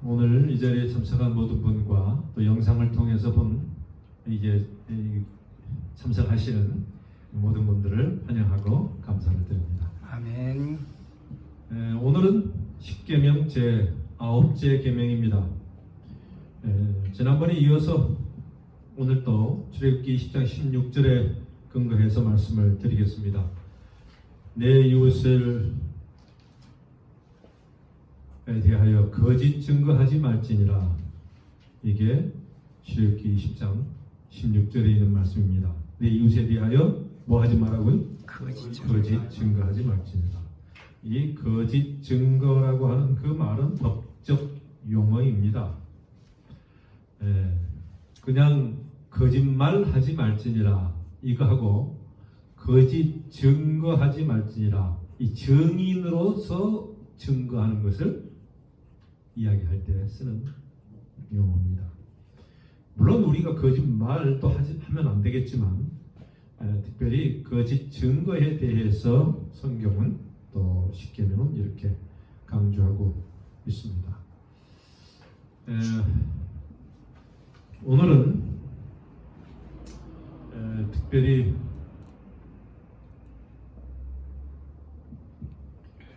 오늘 이 자리에 참석한 모든 분과 또 영상을 통해서 참석하시는 모든 분들을 환영하고 감사를 드립니다. 아멘. 오늘은 십계명 제 9째 계명입니다. 지난번에 이어서 오늘 또 출애굽기 10장 16절에 근거해서 말씀을 드리겠습니다. 내 이웃을 대하여 거짓 증거하지 말지니라. 이게 출애굽기 10장 16절에 있는 말씀입니다. 내 이웃에 대하여 뭐 하지 말라고요? 거짓 증거하지 말지니라. 이 거짓 증거라고 하는 그 말은 법적 용어입니다. 그냥 거짓말하지 말지니라 이거하고 거짓 증거하지 말지니라, 이 증인으로서 증거하는 것을 이야기할 때 쓰는 용어입니다. 물론 우리가 거짓말도 하면 안 되겠지만 특별히 거짓 증거에 대해서 성경은 또 십계명은 이렇게 강조하고 있습니다. 오늘은 특별히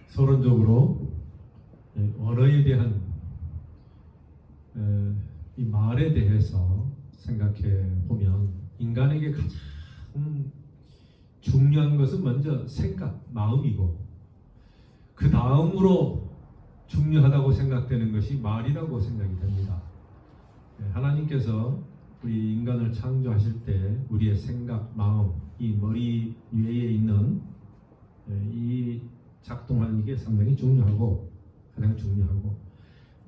서론적으로 언어에 대한 이 말에 대해서 생각해 보면 인간에게 가장 중요한 것은 먼저 생각, 마음이고 그 다음으로 중요하다고 생각되는 것이 말이라고 생각이 됩니다. 하나님께서 우리 인간을 창조하실 때 우리의 생각, 마음, 이 머리 위에 있는 이 작동하는 게 상당히 중요하고 가장 중요하고,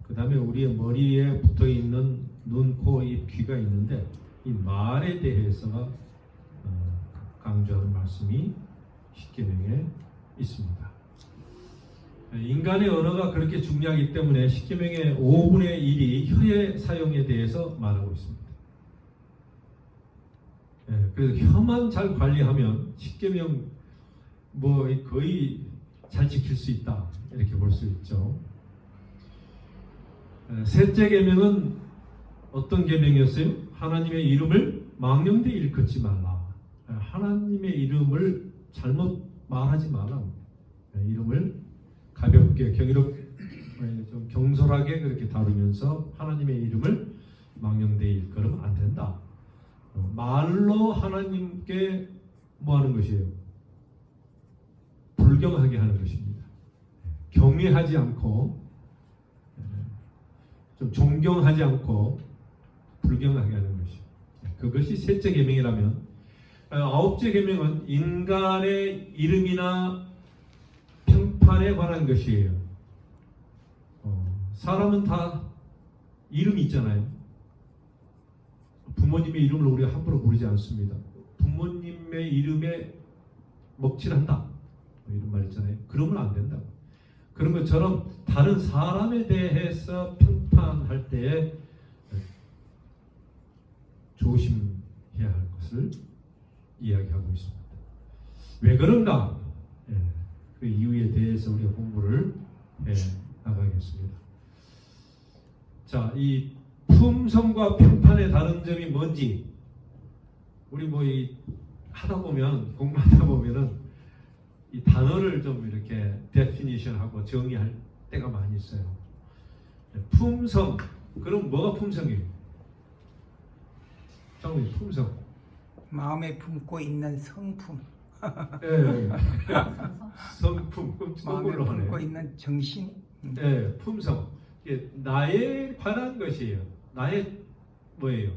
그 다음에 우리의 머리에 붙어 있는 눈, 코, 입, 귀가 있는데 이 말에 대해서 강조하는 말씀이 십계명에 있습니다. 인간의 언어가 그렇게 중요하기 때문에 십계명의 5분의 1이 혀의 사용에 대해서 말하고 있습니다. 그래서 혀만 잘 관리하면 십계명 거의 잘 지킬 수 있다 이렇게 볼 수 있죠. 셋째 계명은 어떤 계명이었어요? 하나님의 이름을 망령되 일컫지 말라. 하나님의 이름을 잘못 말하지 말라. 이름을 가볍게 좀 경솔하게 그렇게 다루면서 하나님의 이름을 망령되 일컬으면 안 된다. 말로 하나님께 뭐 하는 것이에요? 불경하게 하는 것입니다. 경외하지 않고 좀 존경하지 않고 불경하게 하는 것이죠. 그것이 셋째 계명이라면, 9째 계명은 인간의 이름이나 평판에 관한 것이에요. 사람은 다 이름이 있잖아요. 부모님의 이름을 우리가 함부로 부르지 않습니다. 부모님의 이름에 먹칠한다 이런 말 있잖아요. 그러면 안 된다. 그런 것처럼 다른 사람에 대해서 평판할 때에 조심해야 할 것을 이야기하고 있습니다. 왜 그런가? 그 이유에 대해서 우리가 공부를 해 나가겠습니다. 자, 이 품성과 평판의 다른 점이 뭔지 우리 하다 보면 공부하다 보면은 이 단어를 좀 이렇게 데피니션하고 정의할 때가 많이 있어요. 품성, 그럼 뭐가 품성이에요? 장모님, 품성. 마음에 품고 있는 성품. 네. 성품. 마음에 품고 있는 정신. 네, 품성. 이게 나에 관한 것이에요. 나의 뭐예요?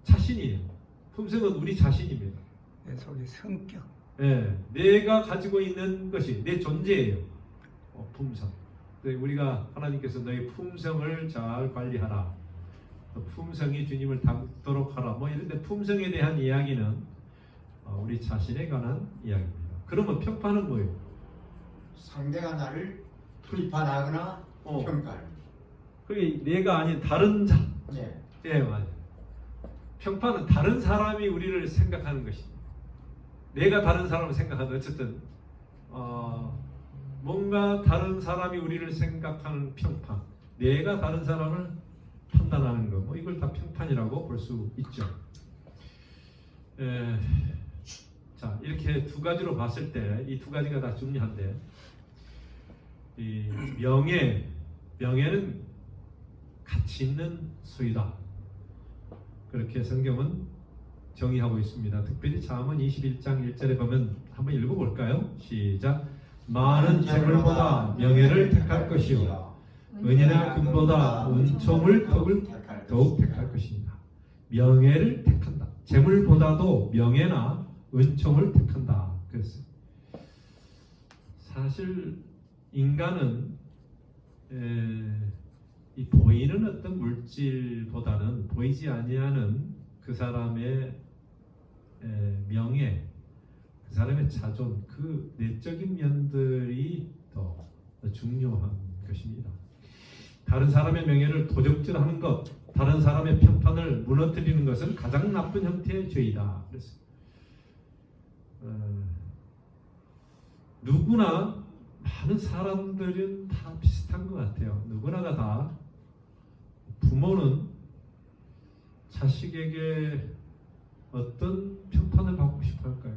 자신이에요. 품성은 우리 자신입니다. 내 속의 성격. 네, 내가 가지고 있는 것이 내 존재예요. 품성. 우리가 하나님께서 너의 품성을 잘 관리하라. 품성이 주님을 닮도록 하라. 이런데 품성에 대한 이야기는 우리 자신에 관한 이야기입니다. 그러면 평판은 뭐예요? 상대가 나를 비판하거나 평가하는. 그게 내가 아닌 다른 자. 네. 네, 맞아요. 평판은 다른 사람이 우리를 생각하는 것입니다. 내가 다른 사람을 생각하든 어쨌든 뭔가 다른 사람이 우리를 생각하는 평판, 내가 다른 사람을 판단하는 거, 뭐 이걸 다 평판이라고 볼 수 있죠. 자, 이렇게 두 가지로 봤을 때 이 두 가지가 다 중요한데, 이 명예는 가치 있는 소유다. 그렇게 성경은 정의하고 있습니다. 특별히 잠언 21장 1절에 보면 한번 읽어볼까요? 시작. 많은 재물보다 명예를 택할 것이요 은인의 금보다 은총을 더욱 택할 것입니다. 명예를 택한다. 재물보다도 명예나 은총을 택한다. 그랬어요. 사실 인간은 이 보이는 어떤 물질보다는 보이지 아니하는 그 사람의 명예, 그 사람의 자존, 그 내적인 면들이 더 중요한 것입니다. 다른 사람의 명예를 도적질하는 것, 다른 사람의 평판을 무너뜨리는 것은 가장 나쁜 형태의 죄이다. 그래서 누구나 많은 사람들은 다 비슷한 것 같아요. 누구나가 다 부모는 자식에게 어떤 평판을 받고 싶어 할까요?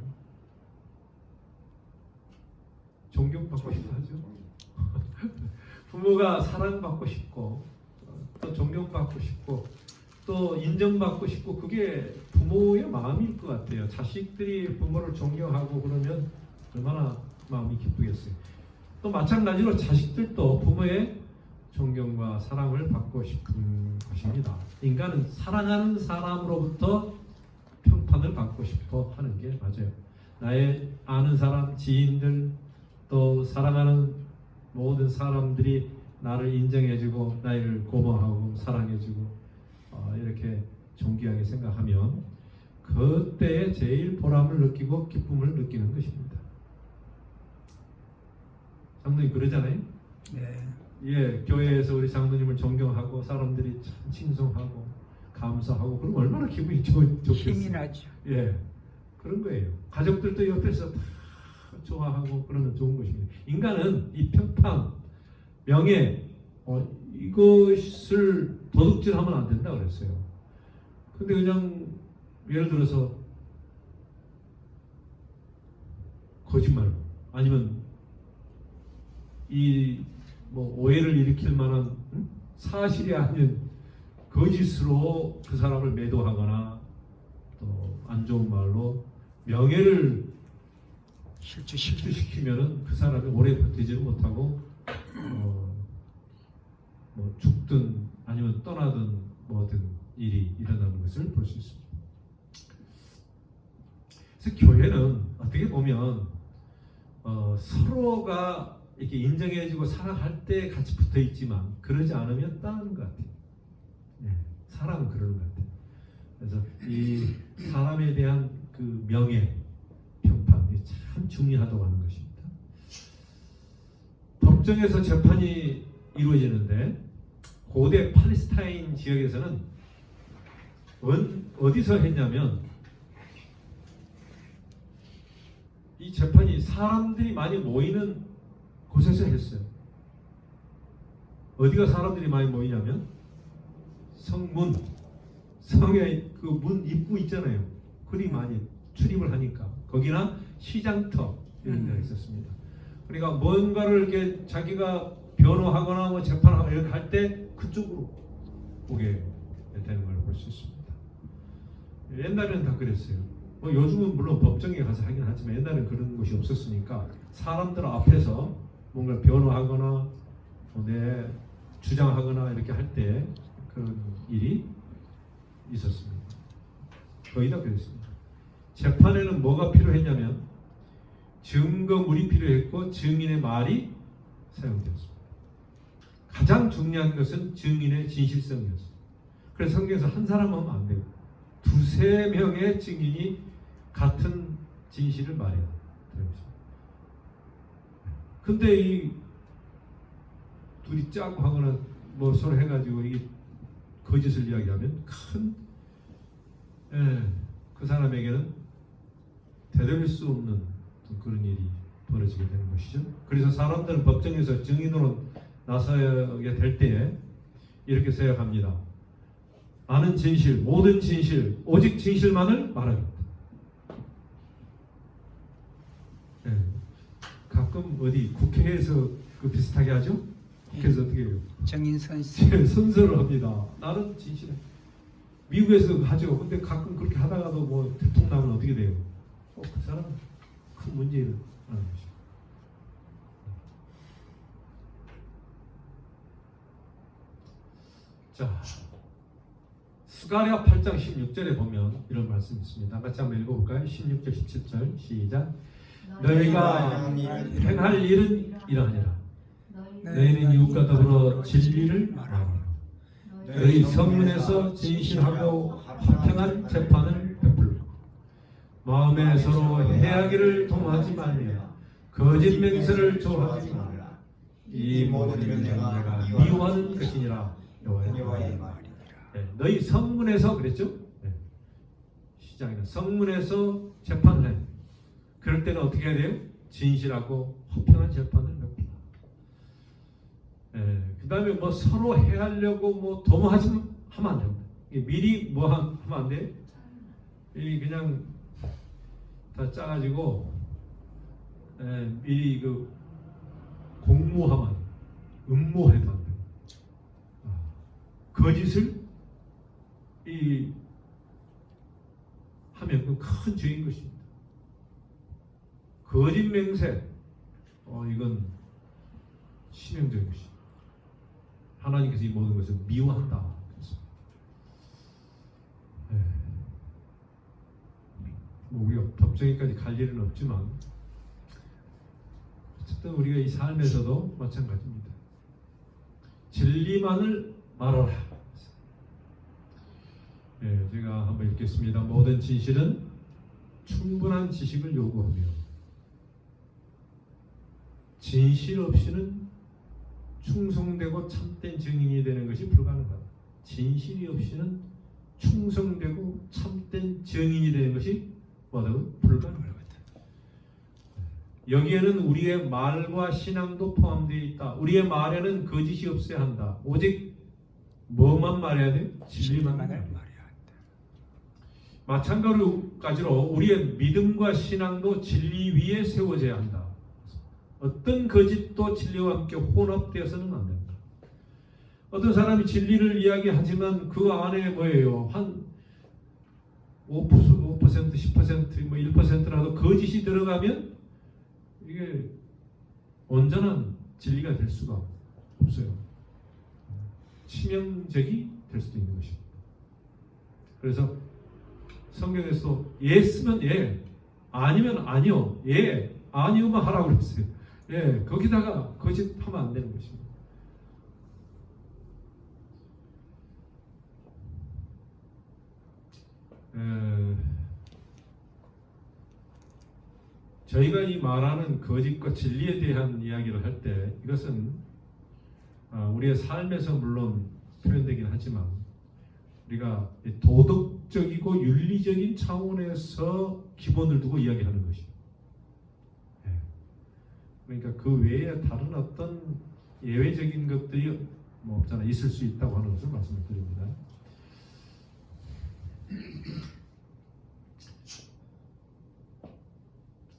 존경받고 싶어 하죠. 부모가 사랑받고 싶고 또 존경받고 싶고 또 인정받고 싶고 그게 부모의 마음일 것 같아요. 자식들이 부모를 존경하고 그러면 얼마나 마음이 기쁘겠어요. 또 마찬가지로 자식들도 부모의 존경과 사랑을 받고 싶은 것입니다. 인간은 사랑하는 사람으로부터 평판을 받고 싶어 하는 게 맞아요. 나의 아는 사람, 지인들, 또 사랑하는 모든 사람들이 나를 인정해주고 나를 고마워하고 사랑해주고 이렇게 존귀하게 생각하면 그때에 제일 보람을 느끼고 기쁨을 느끼는 것입니다. 장로님 그러잖아요. 네. 예, 교회에서 우리 장로님을 존경하고 사람들이 참 칭송하고 감사하고 그럼 얼마나 기분이 좋겠어요. 힘이 나죠. 예, 그런 거예요. 가족들도 옆에서 다 좋아하고 그러면 좋은 것입니다. 인간은 이 평판, 명예 이것을 도둑질하면 안 된다 그랬어요. 근데 그냥 예를 들어서 거짓말 아니면 이 뭐 오해를 일으킬 만한 사실이 아닌 거짓으로 그 사람을 매도하거나 또 안 좋은 말로 명예를 실추시키면은 그 사람이 오래 버티지를 못하고 뭐 죽든 아니면 떠나든 뭐든 일이 일어나는 것을 볼 수 있습니다. 그래서 교회는 어떻게 보면 서로가 이렇게 인정해주고 사랑할 때 같이 붙어 있지만 그러지 않으면 떠나는 것 같아요. 네, 사랑은 그러는 것 같아요. 그래서 이 사람에 대한 그 명예, 평판이 참 중요하다고 하는 것입니다. 법정에서 재판이 이루어지는데 고대 팔레스타인 지역에서는 어디서 했냐면 이 재판이 사람들이 많이 모이는 곳에서 했어요. 어디가 사람들이 많이 모이냐면 성문, 성의 그 문 입구 있잖아요. 그리 많이 출입을 하니까 거기나 시장터 이런 데가 있었습니다. 그러니까 뭔가를 이렇게 자기가 변호하거나 뭐 재판하거나 이렇게 할 때 그쪽으로 오게 되는 걸 볼 수 있습니다. 옛날에는 다 그랬어요. 뭐 요즘은 물론 법정에 가서 하긴 하지만 옛날에는 그런 곳이 없었으니까 사람들 앞에서 뭔가 변호하거나 내 주장하거나 이렇게 할 때 그런 일이 있었습니다. 거의 다 그랬습니다. 재판에는 뭐가 필요했냐면 증거물이 필요했고 증인의 말이 사용되었습니다. 가장 중요한 것은 증인의 진실성이었습니다. 그래서 성경에서 한 사람 하면 안 되고 두세 명의 증인이 같은 진실을 말해야 되는 것입니다. 근데 이 둘이 짜고 하거나 뭐 서로 해가지고 이게 거짓을 이야기하면 그 사람에게는 되돌릴 수 없는 그런 일이 벌어지게 되는 것이죠. 그래서 사람들은 법정에서 증인으로 나서게 될 때에 이렇게 생각합니다. 나는 진실, 모든 진실, 오직 진실만을 말하겠다. 예. 가끔 어디 국회에서 그 비슷하게 하죠? 국회에서 어떻게 해요? 정인 선수 선서를 합니다. 나는 진실해. 미국에서 하죠. 근데 가끔 그렇게 하다가도 뭐 대통령 나면 어떻게 돼요? 그 사람 큰 문제를 하는 것이죠. 자, 스가랴 8장 16절에 보면 이런 말씀이 있습니다. 같이 한번 읽어볼까요? 16절 17절 시작. 너희가 행할 일은 이러하니라. 너희는 이웃과 더불어 진리를 말하라. 너희 성문에서 진실하고 화평한 재판을 베풀고 마음에 서로 해하기를 동하지 말며 거짓 맹세를 조하지 말라. 이 모든 일은 내가 미워하는 것이니라. 여호와의 말이니라. 네, 너희 성문에서 그랬죠? 네. 시작이다. 성문에서 재판을 해. 그럴 때는 어떻게 해야 돼요? 진실하고 화평한 재판을 베풀라. 그 다음에 뭐 서로 해하려고 뭐 도모하지 하면 안 됩니다. 미리 뭐 하면 안 돼? 그냥 다 짜가지고 미리 그 공모하면 음모해도 안 돼요. 거짓을 하면 그 큰 죄인 것입니다. 거짓 맹세, 이건 치명적인 것입니다. 하나님께서 이 모든 것을 미워한다. 뭐 우리가 법정에까지 갈 일은 없지만 어쨌든 우리가 이 삶에서도 마찬가지입니다. 진리만을 말하라. 제가 한번 읽겠습니다. 모든 진실은 충분한 지식을 요구하며 진실 없이는 충성되고 참된 증인이 되는 것이 불가능하다. 진실이 없이는 충성되고 참된 증인이 되는 것이 뭐라고? 불가능하다. 여기에는 우리의 말과 신앙도 포함되어 있다. 우리의 말에는 거짓이 없어야 한다. 오직 뭐만 말해야 돼? 진리만 말해야 한다. 마찬가지로 우리의 믿음과 신앙도 진리 위에 세워져야 한다. 어떤 거짓도 진리와 함께 혼합되어서는 안 된다. 어떤 사람이 진리를 이야기하지만 그 안에 뭐예요? 한 5%, 10%, 뭐 1%라도 거짓이 들어가면 이게 온전한 진리가 될 수가 없어요. 치명적이 될 수도 있는 것입니다. 그래서 성경에서 예 쓰면 예, 아니면 아니요, 예, 아니요만 하라고 그랬어요. 예, 거기다가 거짓하면 안 되는 것입니다. 저희가 이 말하는 거짓과 진리에 대한 이야기를 할 때 이것은 우리의 삶에서 물론 표현되긴 하지만 우리가 도덕적이고 윤리적인 차원에서 기본을 두고 이야기하는 것입니다. 그러니까 그 외에 다른 어떤 예외적인 것들이 뭐 없잖아 있을 수 있다고 하는 것을 말씀을 드립니다.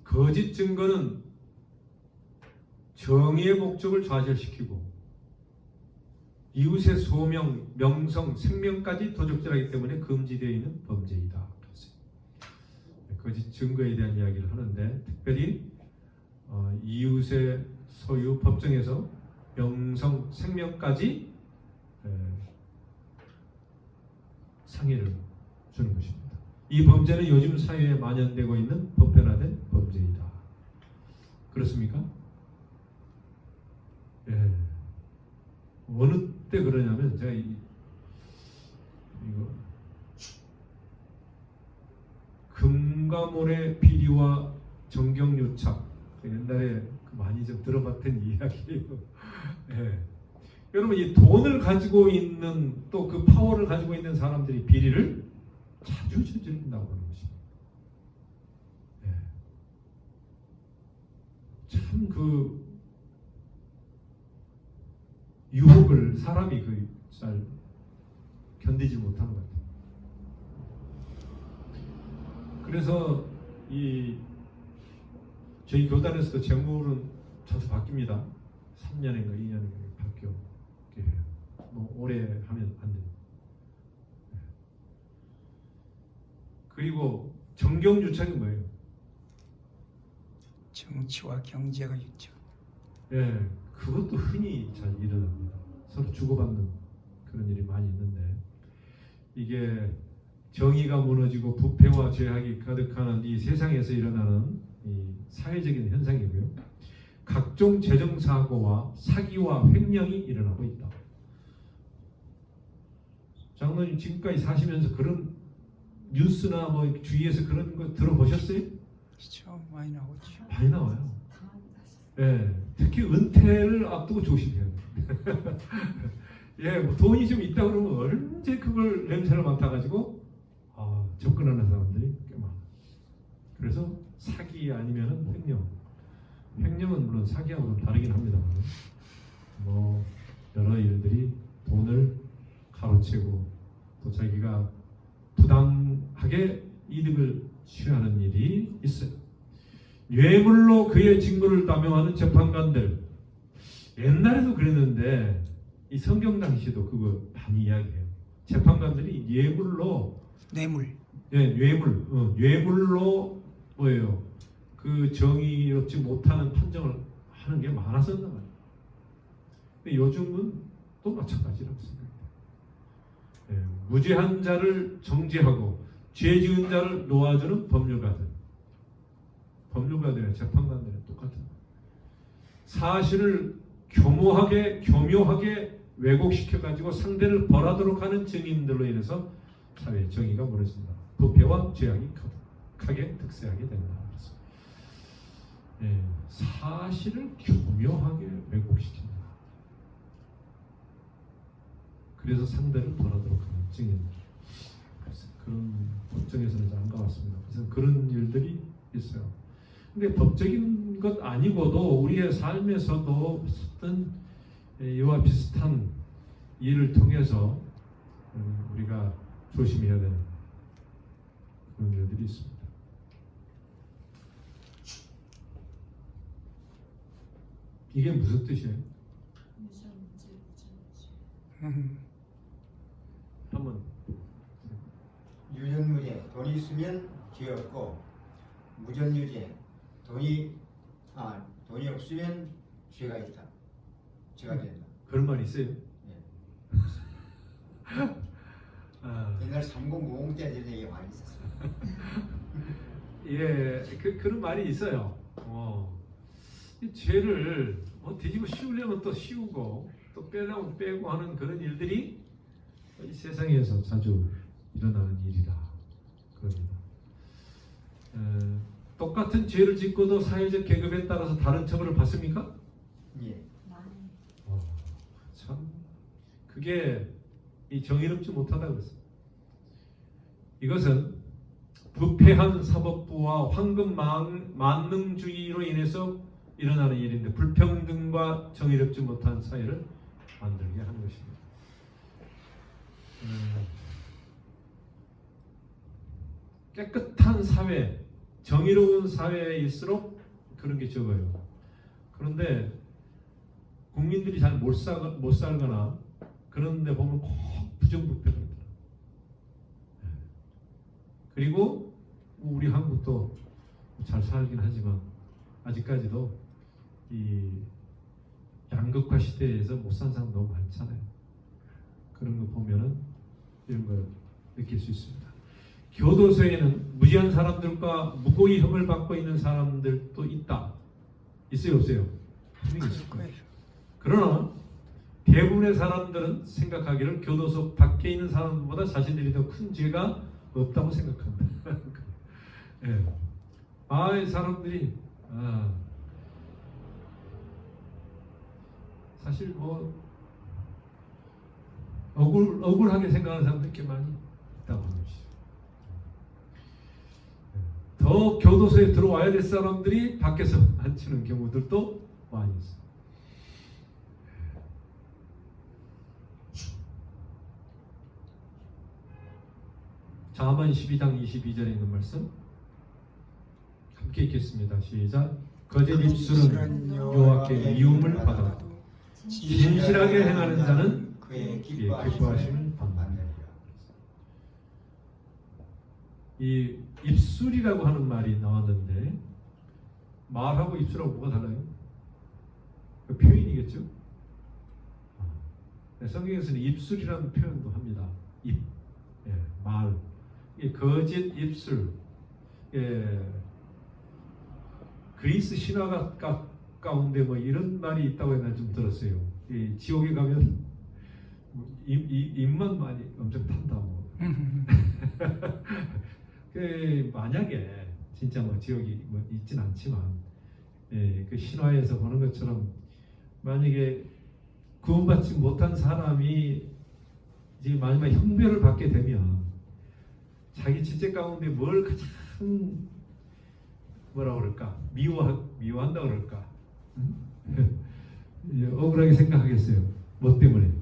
거짓 증거는 정의의 목적을 좌절시키고 이웃의 소명, 명성, 생명까지 도적질하기 때문에 금지되어 있는 범죄이다. 거짓 증거에 대한 이야기를 하는데 특별히 이웃의 소유, 법정에서 명성, 생명까지 상해를 주는 것입니다. 이 범죄는 요즘 사회에 만연되고 있는 보편화된 범죄이다. 그렇습니까? 예. 어느 때 그러냐면 제가 이거 금가몰의 비리와 정경유착 옛날에 많이 좀 들어봤던 이야기예요. 예. 여러분 이 돈을 가지고 있는 또 그 파워를 가지고 있는 사람들이 비리를 자주 저지른다고 하는 것입니다. 예. 참 그 유혹을 사람이 잘 견디지 못하는 것 같아요. 그래서 저희 교단에서도 재물은 자주 바뀝니다. 3년인가 2년인가 바뀌게 해요. 뭐 오래 하면 안 돼요. 그리고 정경유착이 뭐예요? 정치와 경제가 있죠. 예, 그것도 흔히 잘 일어납니다. 서로 주고받는 그런 일이 많이 있는데 이게 정의가 무너지고 부패와 죄악이 가득하는 이 세상에서 일어나는 이 사회적인 현상이고요. 각종 재정사고와 사기와 횡령이 일어나고 있다. 장로님 지금까지 사시면서 그런 뉴스나 뭐 주위에서 그런 거 들어보셨어요? 그렇죠. 많이 나오죠. 많이 나와요. 예, 특히 은퇴를 앞두고 조심해야 돼요. 예, 뭐 돈이 좀 있다 그러면 언제 그걸 냄새를 맡아가지고 접근하는 사람들이 꽤 많아. 그래서 사기 아니면은 횡령은 물론 사기하고 좀 다르긴 합니다만, 뭐 여러 일들이 돈을 가로채고 또 자기가 부당하게 이득을 취하는 일이 있어요. 뇌물로 그의 직무를 남용하는 재판관들, 옛날에도 그랬는데 이 성경 당시도 그거 많이 이야기해요. 재판관들이 뇌물로 뇌물로 뭐예요? 그 정의롭지 못하는 판정을 하는 게 많았었단 말이에요. 근데 요즘은 또 마찬가지라고 생각해요. 무죄한 자를 정죄하고 죄 지은 자를 놓아주는 법률가들의 재판관들은 똑같은 거예요. 사실을 교묘하게 왜곡시켜가지고 상대를 벌하도록 하는 증인들로 인해서 사회의 정의가 무너진다. 부패와 죄악이 가득하게 득세하게 된다. 사실을 교묘하게 왜곡시킨다. 그래서 상대를 벌하도록 하는 증인들. 그런 법정에서는 안 가봤습니다. 그래서 그런 일들이 있어요. 근데 법적인 것 아니고도 우리의 삶에서도 어떤 이와 비슷한 일을 통해서 우리가 조심해야 되는 그런 일들이 있습니다. 이게 무슨 뜻이에요? 한번 유전무죄, 돈이 있으면 죄 없고, 무전유죄, 돈이 없으면 죄가 있다. 죄가 된다. 그런 말 있어요? 네. 옛날 3050 때 이런 얘기가 많이 있었어요. 예, 그런 말이 있어요. 이 죄를 뒤집어 씌우려면 또 씌우고 또 빼려면 빼고 하는 그런 일들이 이 세상에서 자주 일어나는 일이다. 그럽니다. 똑같은 죄를 짓고도 사회적 계급에 따라서 다른 처벌을 받습니까? 예. 참 그게 이 정의롭지 못하다 그랬어요. 이것은 부패한 사법부와 황금 만능주의로 인해서 일어나는 일인데 불평등과 정의롭지 못한 사회를 만들게 하는 것입니다. 깨끗한 사회, 정의로운 사회일수록 그런 게 적어요. 그런데 국민들이 잘 못 살거나 그런데 보면 꼭 부정부패가 있더라. 그리고 우리 한국도 잘 살긴 하지만 아직까지도 이 양극화 시대에서 못 산 사람 너무 많잖아요. 그런 거 보면은 이런 걸 느낄 수 있습니다. 교도소에는 무지한 사람들과 무고히 형을 받고 있는 사람들도 있다. 있어요, 없어요? 분명히 있을 거예요. 그러나 대부분의 사람들은 생각하기를 교도소 밖에 있는 사람보다 자신들이 더 큰 죄가 없다고 생각한다. 예. 이 사람들이 사실 뭐 억울하게 생각하는 사람들이 꽤 많이 있다고 봅니다. 더 더 교도소에 들어와야 될 사람들이 밖에서 앉히는 경우들도 많이 있어요. 잠언 12장 22절에 있는 말씀 함께 읽겠습니다. 시작. 거짓 입술은 여호와께 미움을 받아 진실하게 행하는 자는 그의 기뻐하심을 받느니라. 이 입술이라고 하는 말이 나왔는데 말하고 입술하고 뭐가 달라요? 그 표현이겠죠? 성경에서는 입술이라는 표현도 합니다. 입, 말. 이 거짓 입술. 그리스 신화 가운데 뭐 이런 말이 있다고 옛날에 좀 들었어요. 이 지옥에 가면 입만 많이 엄청 탄다 뭐. 만약에 진짜 뭐 지옥이 뭐 있진 않지만 그 신화에서 보는 것처럼 만약에 구원받지 못한 사람이 이제 마지막 형벌을 받게 되면 자기 지체 가운데 뭘 가장 뭐라 그럴까 미워한다 그럴까 억울하게 생각하겠어요. 뭐 때문에?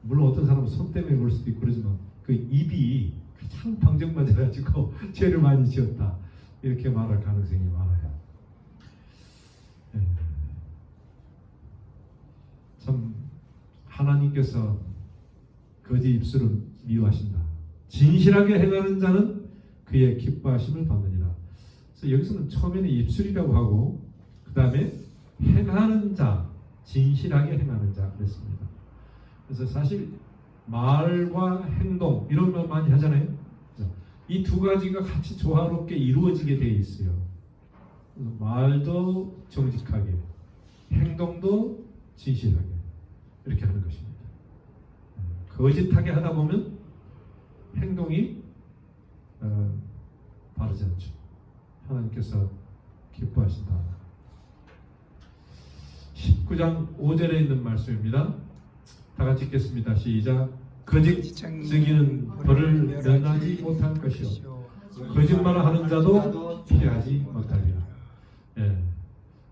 물론 어떤 사람은 손 때문에 그럴 수도 있고 그러지만 그 입이 참 방정맞아가지고 죄를 많이 지었다 이렇게 말할 가능성이 많아요. 참 하나님께서 거짓 입술을 미워하신다. 진실하게 행하는 자는 그의 기뻐하심을 받느니라. 그래서 여기서는 처음에는 입술이라고 하고 그 다음에 행하는 자, 진실하게 행하는 자 그랬습니다. 그래서 사실 말과 행동 이런 말 많이 하잖아요. 이 두 가지가 같이 조화롭게 이루어지게 되어 있어요. 말도 정직하게, 행동도 진실하게 이렇게 하는 것입니다. 거짓하게 하다 보면 행동이 바르지 않죠. 하나님께서 기뻐하신다. 19장 5절에 있는 말씀입니다. 다 같이 읽겠습니다. 시작. 거짓 증인은 벌을 면하지 못할 것이요 거짓말을 하는 자도 피하지 못하리라.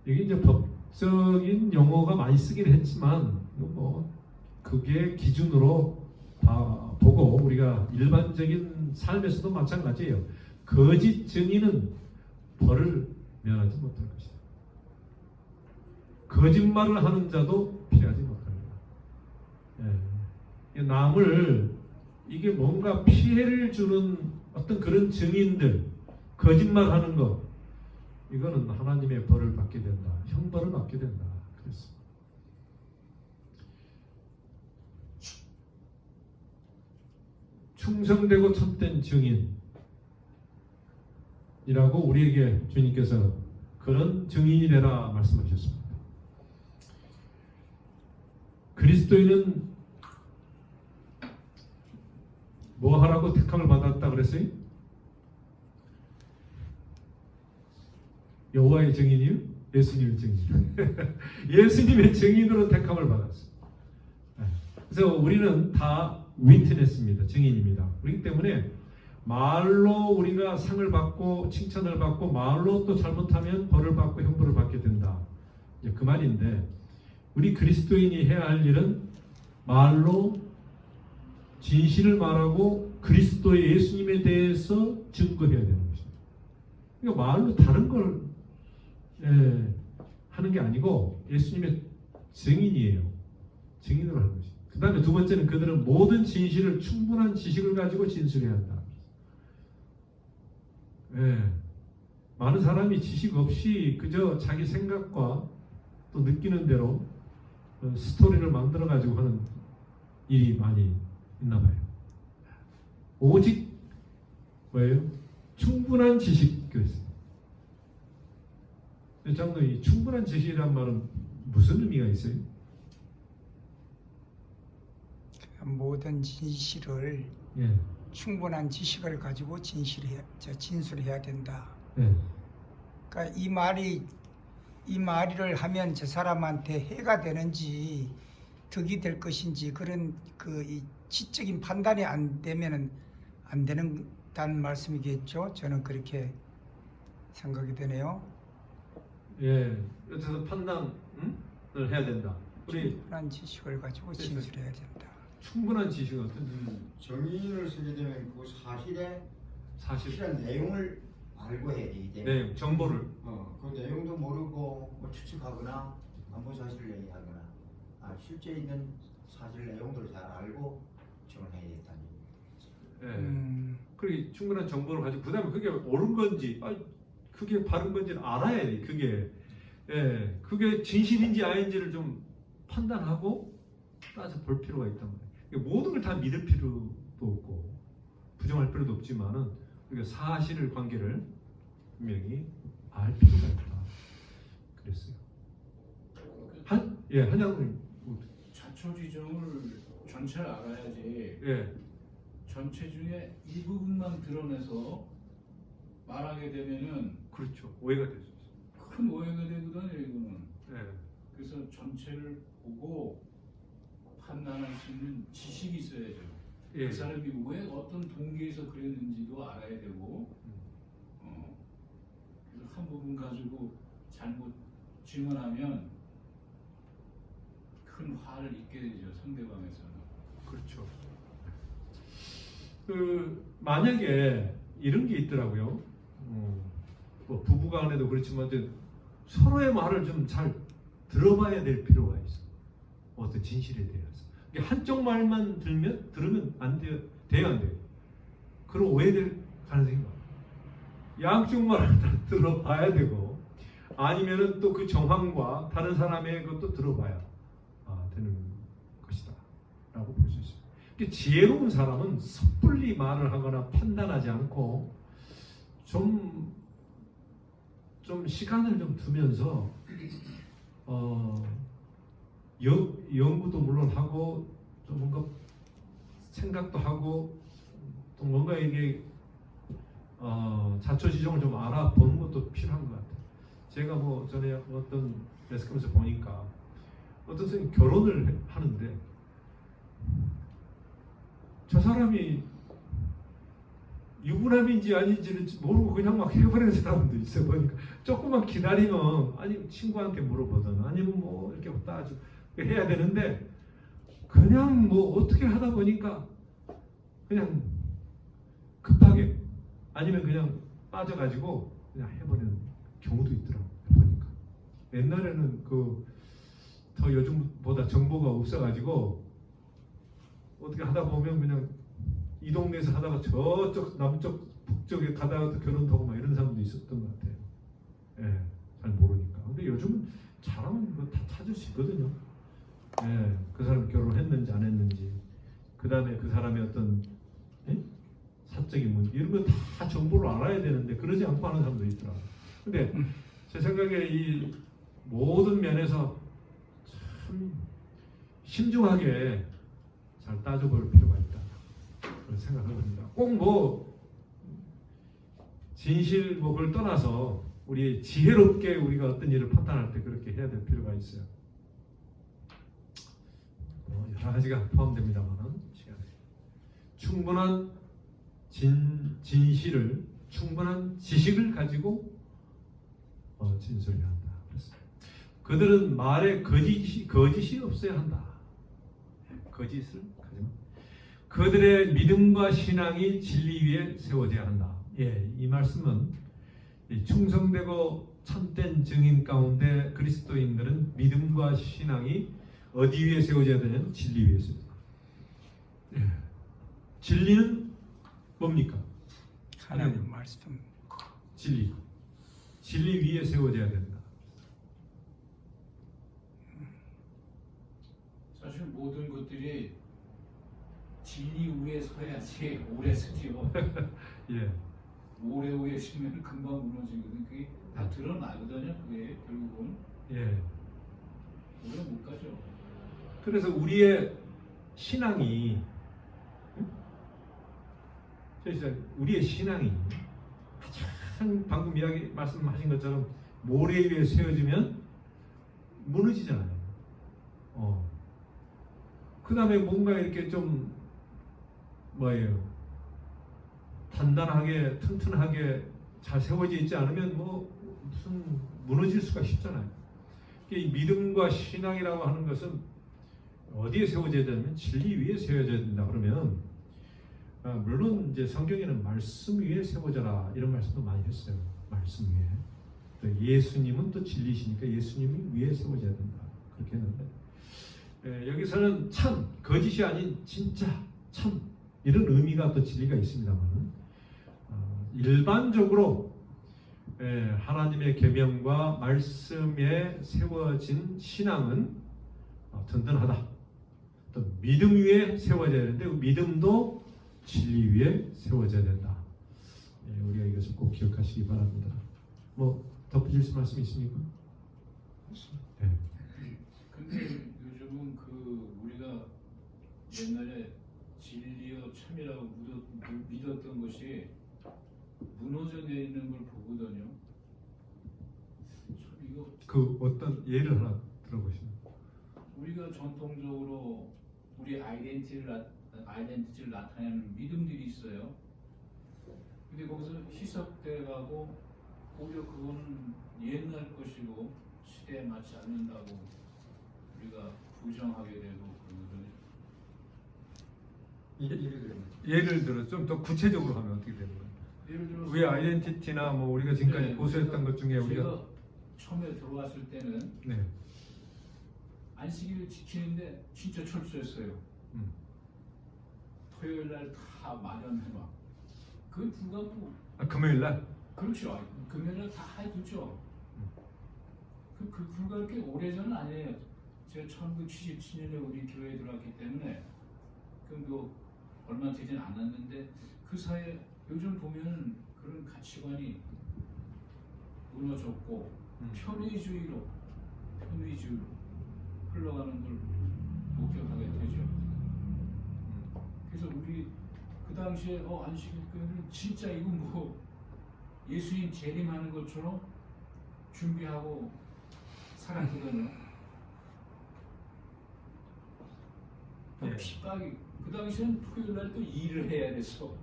이게 이제 법적인 용어가 많이 쓰긴 했지만 뭐 그게 기준으로 보고 우리가 일반적인 삶에서도 마찬가지예요. 거짓 증인은 벌을 면하지 못할 것이다. 거짓말을 하는 자도 피하지 못합니다. 남을 이게 뭔가 피해를 주는 어떤 그런 증인들, 거짓말하는 것, 이거는 하나님의 벌을 받게 된다. 형벌을 받게 된다. 그랬어. 충성되고 참된 증인이라고 우리에게 주님께서 그런 증인이 되라 말씀하셨습니다. 그리스도인은 뭐 하라고 택함을 받았다 그랬어요? 여호와의 증인이요? 예수님의 증인. 예수님의 증인으로 택함을 받았어요. 그래서 우리는 다 위트네스입니다. 증인입니다. 그렇기 때문에 말로 우리가 상을 받고 칭찬을 받고 말로 또 잘못하면 벌을 받고 형벌을 받게 된다. 그 말인데 우리 그리스도인이 해야 할 일은 말로 진실을 말하고 그리스도의 예수님에 대해서 증거해야 되는 것입니다. 그러니까 말로 다른 걸 하는 게 아니고 예수님의 증인이에요. 증인으로 하는 것입니다. 그 다음에 두 번째는 그들은 모든 진실을 충분한 지식을 가지고 진술해야 한다. 많은 사람이 지식 없이 그저 자기 생각과 또 느끼는 대로 스토리를 만들어 가지고 하는 일이 많이 있나 봐요. 오직 뭐예요? 충분한 지식 그랬어요. 장로님, 충분한 지식이란 말은 무슨 의미가 있어요? 모든 진실을 충분한 지식을 가지고 진술해야 된다. 그러니까 이 말을 하면 저 사람한테 해가 되는지 득이 될 것인지 그런 이 지적인 판단이 안 되면은 안 된다 맞다는 말씀이겠죠. 저는 그렇게 생각이 되네요. 예, 그래서 판단을 해야 된다. 우리 충분한 지식을 가지고 진술해야 된다. 충분한 지식은 어떤 정인을 쓰게 되면 그 사실의 사실 실한 내용을 알고 해야 되기 때문에 네, 정보를 그 내용도 모르고 뭐 추측하거나 안보 사실을 얘기하거나 실제 있는 사실 내용들을 잘 알고 정을 해야 된다는 얘기죠. 예. 그리고 충분한 정보를 가지고 그다음에 그게 옳은 건지 그게 바른 건지를 알아야 돼. 그게 진실인지 아닌지를 좀 판단하고 따져 볼 필요가 있단 말이에요. 모든 걸 다 믿을 필요도 없고 부정할 필요도 없지만은 우리가 사실을 관계를 분명히 알 필요가 있다. 그랬어요. 한양님 자초지종을 전체를 알아야지. 예. 전체 중에 일부분만 드러내서 말하게 되면은 그렇죠. 오해가 될 수 있어요. 큰 오해가 되거든요, 이거는. 예. 그래서 전체를 보고 판단할 수 있는 지식이 있어야죠. 예. 그 사람이 왜 어떤 동기에서 그랬는지도 알아야 되고, 그래서 한 부분 가지고 잘못 증언하면 큰 화를 입게 되죠, 상대방에서는. 그렇죠. 만약에 이런 게 있더라고요. 뭐 부부간에도 그렇지만 이제 서로의 말을 좀 잘 들어봐야 될 필요가 있어. 어떤 진실에 대해서. 이게 한쪽 말만 들으면 안 돼요. 안 돼요. 그럼 오해될 가능성이 많아요. 양쪽 말을 다 들어봐야 되고, 아니면은 또 그 정황과 다른 사람의 것도 들어봐야 되는 것이다. 라고 볼 수 있어요. 지혜로운 사람은 섣불리 말을 하거나 판단하지 않고 좀 시간을 좀 두면서 연구도 물론 하고 좀 뭔가 생각도 하고 또 뭔가 이게 자초지종을 좀 알아보는 것도 필요한 것 같아요. 제가 뭐 전에 어떤 매스컴에서 보니까 어떤 선생님이 결혼을 하는데 저 사람이 유부남인지 아닌지를 모르고 그냥 막 해버리는 사람도 있어. 보니까 조금만 기다리면 아니 친구한테 물어보든 아니면 뭐 이렇게 따지고 해야 되는데 그냥 뭐 어떻게 하다 보니까 그냥 급하게 아니면 그냥 빠져가지고 그냥 해버리는 경우도 있더라고. 보니까 옛날에는 더 요즘보다 정보가 없어가지고 어떻게 하다 보면 그냥 이 동네에서 하다가 저쪽 남쪽 북쪽에 가다가 또 결혼도 하고 막 이런 사람도 있었던 것 같아요. 예, 잘 모르니까. 근데 요즘은 잘하면 그거 다 찾을 수 있거든요. 예, 그 사람 결혼했는지 안 했는지, 그 다음에 그 사람의 어떤 사적인 문제 이런 거 다 정보를 알아야 되는데 그러지 않고 하는 사람도 있더라고요. 근데 제 생각에 이 모든 면에서 참 신중하게 잘 따져볼 필요가 있다. 그런 생각을 합니다. 꼭 뭐 진실 뭐 그걸 떠나서 우리 지혜롭게 우리가 어떤 일을 판단할 때 그렇게 해야 될 필요가 있어요. 여러 가지가 포함됩니다만은 시간에 충분한 진실을 충분한 지식을 가지고 진술해야 한다. 그랬어요. 그들은 말에 거짓이 없어야 한다. 거짓을 하지 마. 그들의 믿음과 신앙이 진리 위에 세워져야 한다. 예, 이 말씀은 충성되고 참된 증인 가운데 그리스도인들은 믿음과 신앙이 어디 위에 세워져야 되냐면 진리 위에 세워져야 된다. 예. 진리는 뭡니까? 하나님 말씀. 진리 위에 세워져야 된다. 사실 모든 것들이 진리 위에 서야지 오래 쓰지요. 예. 오래 쓰면 금방 무너지거든. 그게 다 드러나거든요. 그게 결국은 예. 오래 못 가죠. 그래서 우리의 신앙이 우리의 신앙이 가장 방금 말씀하신 것처럼 모래 위에 세워지면 무너지잖아요. 그 다음에 뭔가 이렇게 좀 단단하게 튼튼하게 잘 세워져 있지 않으면 뭐 무슨 무너질 수가 쉽잖아요. 이 믿음과 신앙이라고 하는 것은 어디에 세워져야 되냐면 진리 위에 세워져야 된다 그러면 물론 이제 성경에는 말씀 위에 세워져라 이런 말씀도 많이 했어요. 말씀 위에. 또 예수님은 또 진리시니까 예수님이 위에 세워져야 된다 그렇게 했는데 여기서는 참 거짓이 아닌 진짜 참 이런 의미가 또 진리가 있습니다만 일반적으로 하나님의 계명과 말씀에 세워진 신앙은 든든하다. 또 믿음 위에 세워져야 되는데 믿음도 진리 위에 세워져야 된다. 우리가 이것을 꼭 기억하시기 바랍니다. 뭐 덧붙일 말씀 있습니까? 네. 근데 요즘은 우리가 옛날에 진리여 참이라고 믿었던 것이 무너져 내리는 걸 보거든요. 참 이거 그 어떤 예를 하나 들어보시면 우리가 전통적으로 우리 아이덴티티를 나타내는 믿음들이 있어요. 근데 거기서 희석돼 가고 오히려 그거는 옛날 것이고 시대에 맞지 않는다고 우리가 부정하게 되고 그러거든요. 예를 들어 좀 더 구체적으로 하면 어떻게 되는 거예요? 예를 들어서 우리 아이덴티티나 뭐 우리가 지금까지 네, 고수했던 것 중에 우리가 제가 처음에 들어왔을 때는 네. 안식일을 지키는데 진짜 철수했어요. 토요일 날 다 마련해놔. 그건 불가고. 금요일 날 그렇죠. 금요일 날 다 해두죠. 그 불과 그렇게 오래전은 아니에요. 제가 1977년에 우리 교회에 들어왔기 때문에 그 얼마 되진 않았는데 그 사이에 요즘 보면 그런 가치관이 무너졌고 편의주의로 흘러가는 걸 목격하게 되죠. 그래서 우리 그 당시에 안식일은 진짜 이거 뭐 예수님 재림하는 것처럼 준비하고 살았거든요. 예. 핍박이 그 당시에는 토요일 날 또 일을 해야 돼서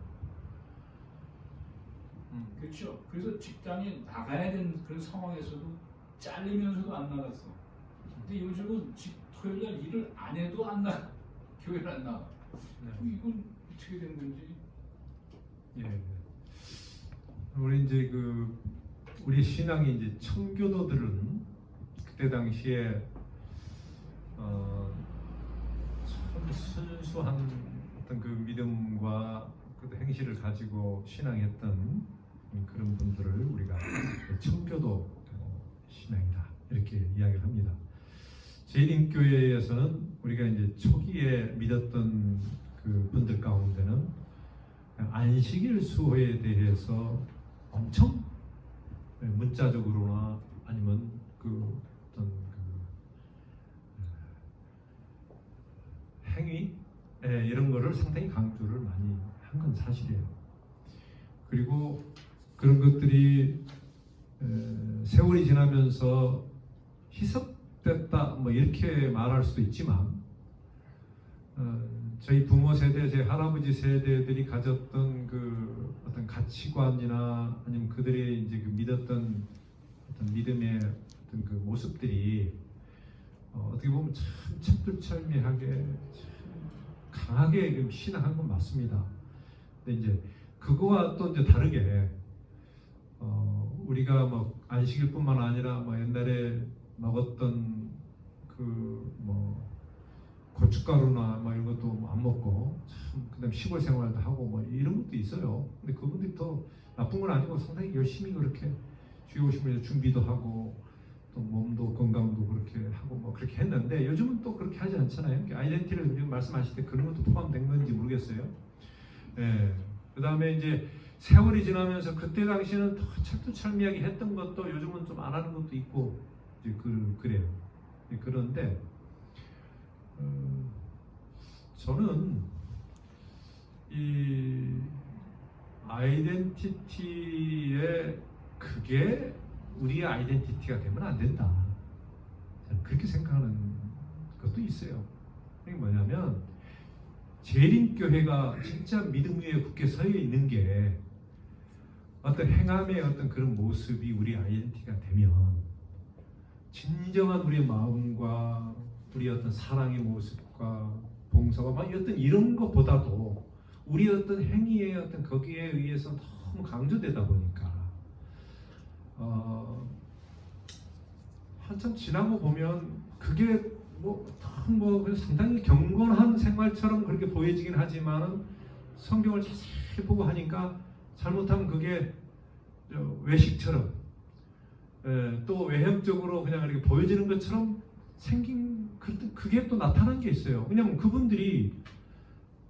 그렇죠. 그래서 직장에 나가야 되는 그런 상황에서도 잘리면서도 안 나갔어. 근데 요즘은 토요일 날 일을 안 해도 안 나가. 교회를 안 나가. 네. 이건 어떻게 된 건지. 예. 우리 이제 우리 신앙이 이제 청교도들은 그때 당시에 참 순수한 어떤 그 믿음과 그 행실을 가지고 신앙했던 그런 분들을 우리가 청교도 신앙이다 이렇게 이야기를 합니다. 제일인교회에서는 우리가 이제 초기에 믿었던 그 분들 가운데는 안식일 수호에 대해서 엄청 문자적으로나 아니면 어떤 행위 이런 거를 상당히 강조를 많이 한 건 사실이에요. 그리고 그런 것들이 세월이 지나면서 희석됐다 뭐 이렇게 말할 수도 있지만 저희 부모 세대, 제 할아버지 세대들이 가졌던 그 어떤 가치관이나 아니면 그들이 이제 그 믿었던 어떤 믿음의 어떤 그 모습들이 어떻게 보면 참 척들철미하게 강하게 신앙한 건 맞습니다. 근데 이제 그거와 또 이제 다르게 우리가 뭐 안식일뿐만 아니라 뭐 옛날에 먹었던 그 뭐 고춧가루나 뭐 이런 것도 안 먹고 참 그다음 시골 생활도 하고 뭐 이런 것도 있어요. 근데 그분들이 또 나쁜 건 아니고 상당히 열심히 그렇게 주에 오시면서 준비도 하고 또 몸도 건강도 그렇게 하고 뭐 그렇게 했는데 요즘은 또 그렇게 하지 않잖아요. 아이덴티티를 지금 말씀하실 때 그런 것도 포함된 건지 모르겠어요. 예. 그다음에 이제 세월이 지나면서 그때 당시에는 더 철두철미하게 했던 것도 요즘은 좀 안 하는 것도 있고 이제 그래요. 그런데 저는 이 아이덴티티에 그게 우리의 아이덴티티가 되면 안 된다. 저는 그렇게 생각하는 것도 있어요. 이게 뭐냐면 재림교회가 진짜 믿음 위에 굳게 서 있는 게 어떤 행함의 어떤 그런 모습이 우리 아이덴티티가 되면 진정한 우리의 마음과 우리 어떤 사랑의 모습과 봉사와 막 어떤 이런 것보다도 우리 어떤 행위의 어떤 거기에 의해서 너무 강조되다 보니까 한참 지나고 보면 그게 뭐 상당히 경건한 생활처럼 그렇게 보여지긴 하지만은 성경을 자세히 보고 하니까 잘못하면 그게 외식처럼 또 외형적으로 그냥 이렇게 보여지는 것처럼 생긴 그게 또 나타난 게 있어요. 왜냐면 그분들이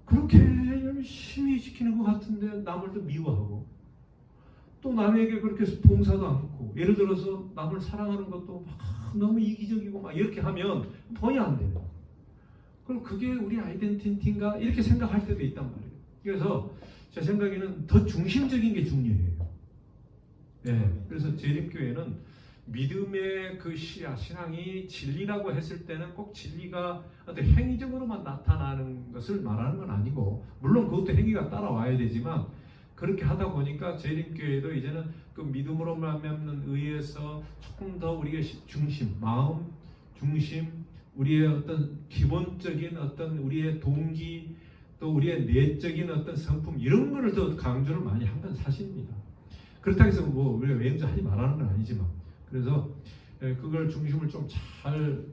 그렇게 열심히 지키는 것 같은데 남을 또 미워하고 또 남에게 그렇게 봉사도 않고 예를 들어서 남을 사랑하는 것도 막 너무 이기적이고 막 이렇게 하면 돈이 안 돼요. 그럼 그게 우리 아이덴티티인가 이렇게 생각할 때도 있단 말이에요. 그래서 제 생각에는 더 중심적인 게 중요해요. 네, 그래서 재림교회는 믿음의 그 신앙이 진리라고 했을 때는 꼭 진리가 어떤 행위적으로만 나타나는 것을 말하는 건 아니고 물론 그것도 행위가 따라와야 되지만 그렇게 하다 보니까 재림교회도 이제는 그 믿음으로 말미암는 의에서 조금 더 우리의 중심, 마음 중심, 우리의 어떤 기본적인 어떤 우리의 동기 또 우리의 내적인 어떤 성품 이런 거를 더 강조를 많이 한 건 사실입니다. 그렇다고 해서 뭐 우리가 외형적 하지 말라는 건 아니지만 그래서 그걸 중심을 좀 잘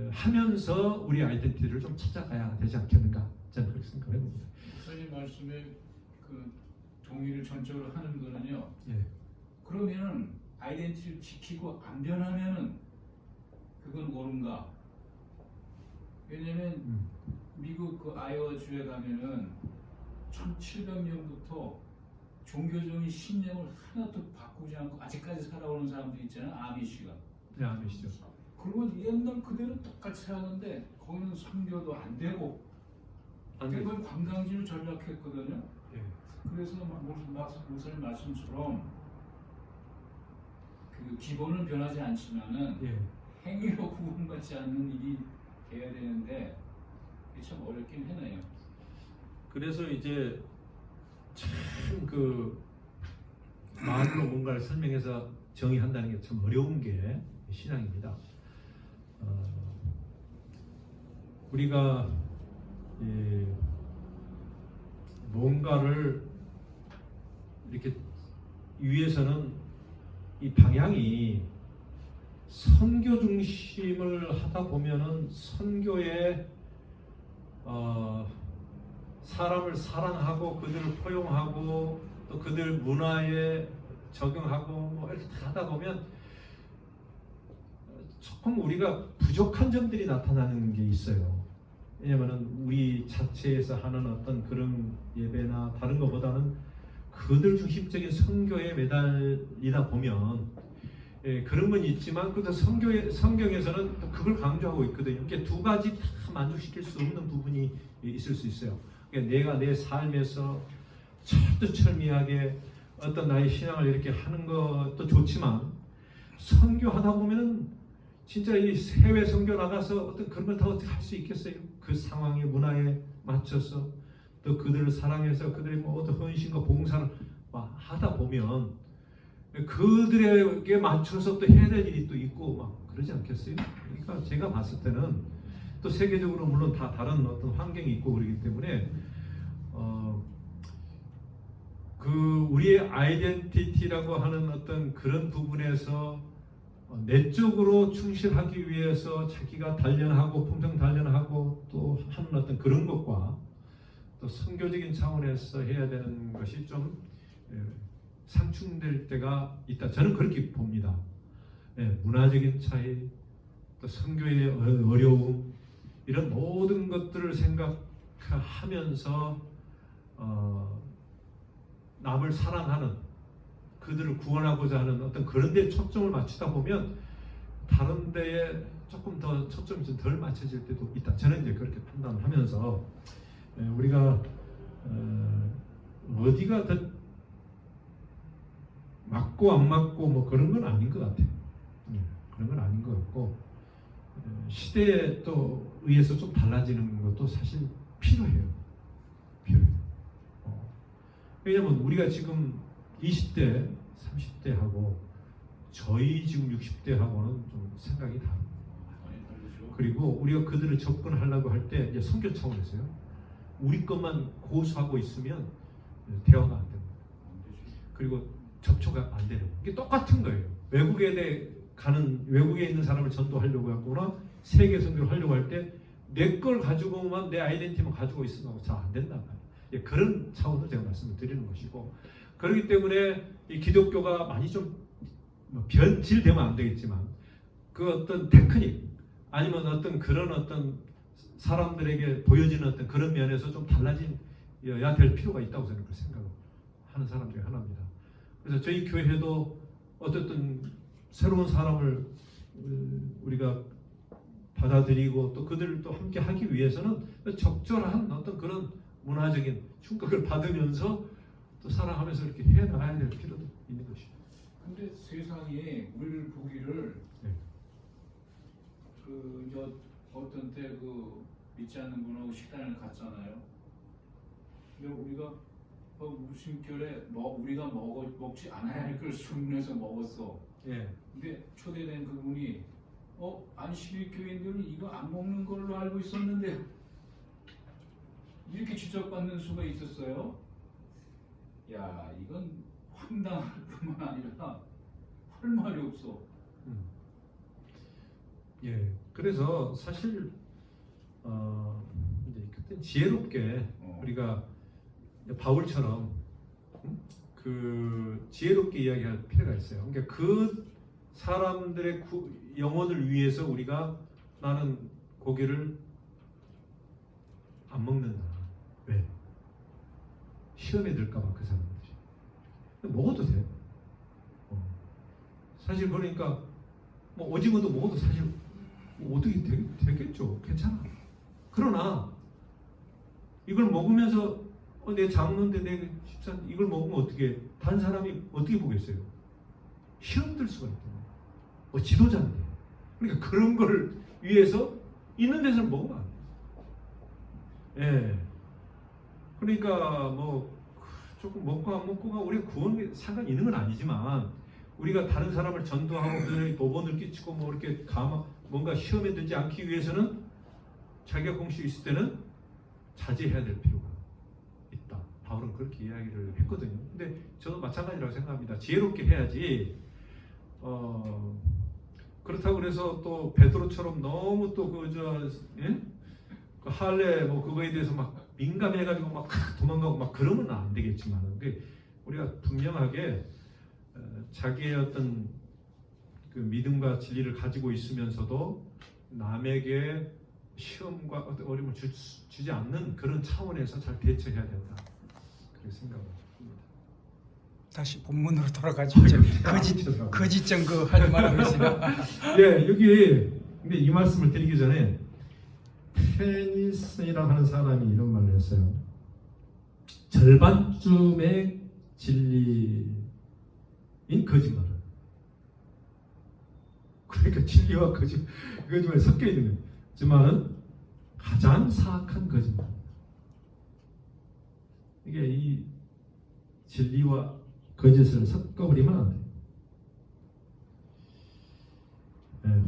하면서 우리 아이덴티티를 좀 찾아가야 되지 않겠는가 저는 그렇게 생각해 봅니다. 목사님 말씀에 그 동의를 전적으로 하는 거는요. 예. 그러면은 아이덴티티를 지키고 안 변하면은 그건 옳은가? 왜냐면 미국 그 아이오와주에 가면은 1700년부터 종교적인 신념을 하나도 바꾸지 않고 아직까지 살아오는 사람들 있잖아요. 아미시가. 네, 아미시죠. 그러면 옛날 그대로 똑같이 하는데 거기는 선교도 안 되고 그걸 관광지로 전락했거든요. 예. 그래서 목사님 말씀처럼 그 기본은 변하지 않지만은 예. 행위로 구분받지 않는 일이 돼야 되는데 이게 참 어렵긴 해네요. 그래서 이제 참 그 말로 뭔가를 설명해서 정의한다는 게 참 어려운 게 신앙입니다. 우리가 뭔가를 이렇게 위해서는 이 방향이 선교 중심을 하다 보면은 선교에 사람을 사랑하고 그들을 포용하고 또 그들 문화에 적용하고 뭐 이렇게 다 하다 보면 조금 우리가 부족한 점들이 나타나는 게 있어요. 왜냐면은 우리 자체에서 하는 어떤 그런 예배나 다른 것보다는 그들 중심적인 선교에 매달리다 보면 그런 건 있지만 그래도 성경에서는 또 그걸 강조하고 있거든요. 이게 두 가지 다 만족시킬 수 없는 부분이 있을 수 있어요. 그러니까 내가 내 삶에서 철두철미하게 어떤 나의 신앙을 이렇게 하는 것도 좋지만 선교하다 보면은 진짜 이 해외 선교 나가서 어떤 그런 걸 다 어떻게 할 수 있겠어요? 그 상황의 문화에 맞춰서 또 그들을 사랑해서 그들의 어떤 헌신과 봉사를 하다 보면 그들에게 맞춰서 또 해야 될 일이 또 있고 막 그러지 않겠어요? 그러니까 제가 봤을 때는 또 세계적으로 물론 다 다른 어떤 환경이 있고 그러기 때문에 그 우리의 아이덴티티라고 하는 어떤 그런 부분에서 내적으로 충실하기 위해서 자기가 단련하고 품성 단련하고 또 하는 어떤 그런 것과 또 선교적인 차원에서 해야 되는 것이 좀 상충될 때가 있다. 저는 그렇게 봅니다. 문화적인 차이, 또 선교의 어려움 이런 모든 것들을 생각하면서 남을 사랑하는 그들을 구원하고자 하는 어떤 그런 데에 초점을 맞추다 보면 다른 데에 조금 더 초점이 좀 덜 맞춰질 때도 있다. 저는 이제 그렇게 판단을 하면서 우리가 어디가 더 맞고 안 맞고 뭐 그런 건 아닌 것 같아요. 그런 건 아닌 것 같고 시대에 또 의해서 좀 달라지는 것도 사실 필요해요. 왜냐면 우리가 지금 20대, 30대하고 저희 지금 60대하고는 좀 생각이 다릅니다. 많이 다르죠. 그리고 우리가 그들을 접근하려고 할 때 이제 선교 차원에서요. 우리 것만 고수하고 있으면 대화가 안 됩니다. 안 되죠. 그리고 접촉이 안 되는 이게 똑같은 거예요. 외국에 있는 사람을 전도하려고 하거나 세계 선교를 하려고 할 때 내 걸 가지고만 내 아이덴티티만 가지고 있으면 잘 안 된단 말이에요. 예, 그런 차원으로 제가 말씀을 드리는 것이고 그렇기 때문에 이 기독교가 많이 좀 변질되면 안 되겠지만 그 어떤 테크닉 아니면 어떤 그런 어떤 사람들에게 보여지는 어떤 그런 면에서 좀 달라져야 될 필요가 있다고 저는 그 생각을 하는 사람 중에 하나입니다. 그래서 저희 교회도 어쨌든 새로운 사람을 우리가 받아들이고 또 그들을 또 함께 하기 위해서는 적절한 어떤 그런 문화적인 충격을 받으면서 또 사랑하면서 이렇게 해 나가야 될 필요도 있는 것이죠. 근데 세상이 우리를 보기를 네. 그 이제 어떤 때 그 믿지 않는 분하고 식단을 갔잖아요. 근데 우리가 무심결에 우리가 먹지 않아야 할 걸 주문해서 먹었어. 예. 근데 초대된 그분이 안식일 교인들은 이거 안 먹는 걸로 알고 있었는데 이렇게 지적받는 수가 있었어요. 야, 이건 황당할 뿐만 아니라 할 말이 없어. 예. 그래서 사실 이제 그때 지혜롭게 우리가 바울처럼 그 지혜롭게 이야기할 필요가 있어요. 그러니까 그 사람들의 영혼을 위해서 우리가 나는 고기를 안 먹는다. 왜? 시험에 들까봐 그 사람들이. 먹어도 돼. 사실 그러니까 뭐 오징어도 먹어도 사실 뭐 어떻게 되겠죠. 괜찮아. 그러나 이걸 먹으면서 내 장로인데 내 집사님 이걸 먹으면 어떻게 다른 사람이 어떻게 보겠어요? 시험 들 수가 있다. 지도자인데. 그러니까 그런 걸 위해서 있는 데서는 먹으면 안 돼. 예. 그러니까 뭐 조금 먹고 안 먹고가 우리가 구원에 상관이 있는 건 아니지만 우리가 다른 사람을 전도하고 그들에게 도번을 끼치고 뭐 이렇게 뭔가 시험에 들지 않기 위해서는 자기가 공식이 있을 때는 자제해야 될 필요가 있다. 바울은 그렇게 이야기를 했거든요. 근데 저도 마찬가지라고 생각합니다. 지혜롭게 해야지. 그렇다고 그래서 또 베드로처럼 너무 또 그 할례 뭐 그거에 대해서 막 민감해가지고 막 도망가고 막 그러면 안 되겠지만 우리가 분명하게 자기의 어떤 그 믿음과 진리를 가지고 있으면서도 남에게 시험과 어떤 어려움을 주지 않는 그런 차원에서 잘 대처해야 된다. 그렇게 생각합니다. 다시 본문으로 돌아가죠. 거짓 증거 할 말을 하시나? 예, 여기 근데 이 말씀을 드리기 전에 테니슨이라고 하는 사람이 이런 말을 했어요. 절반쯤의 진리인 거짓말을. 그러니까 진리와 거짓말이 섞여 있는 거예요. 하지만은 가장 사악한 거짓말. 이게 이 진리와 거짓을 섞어버리면 안 돼요.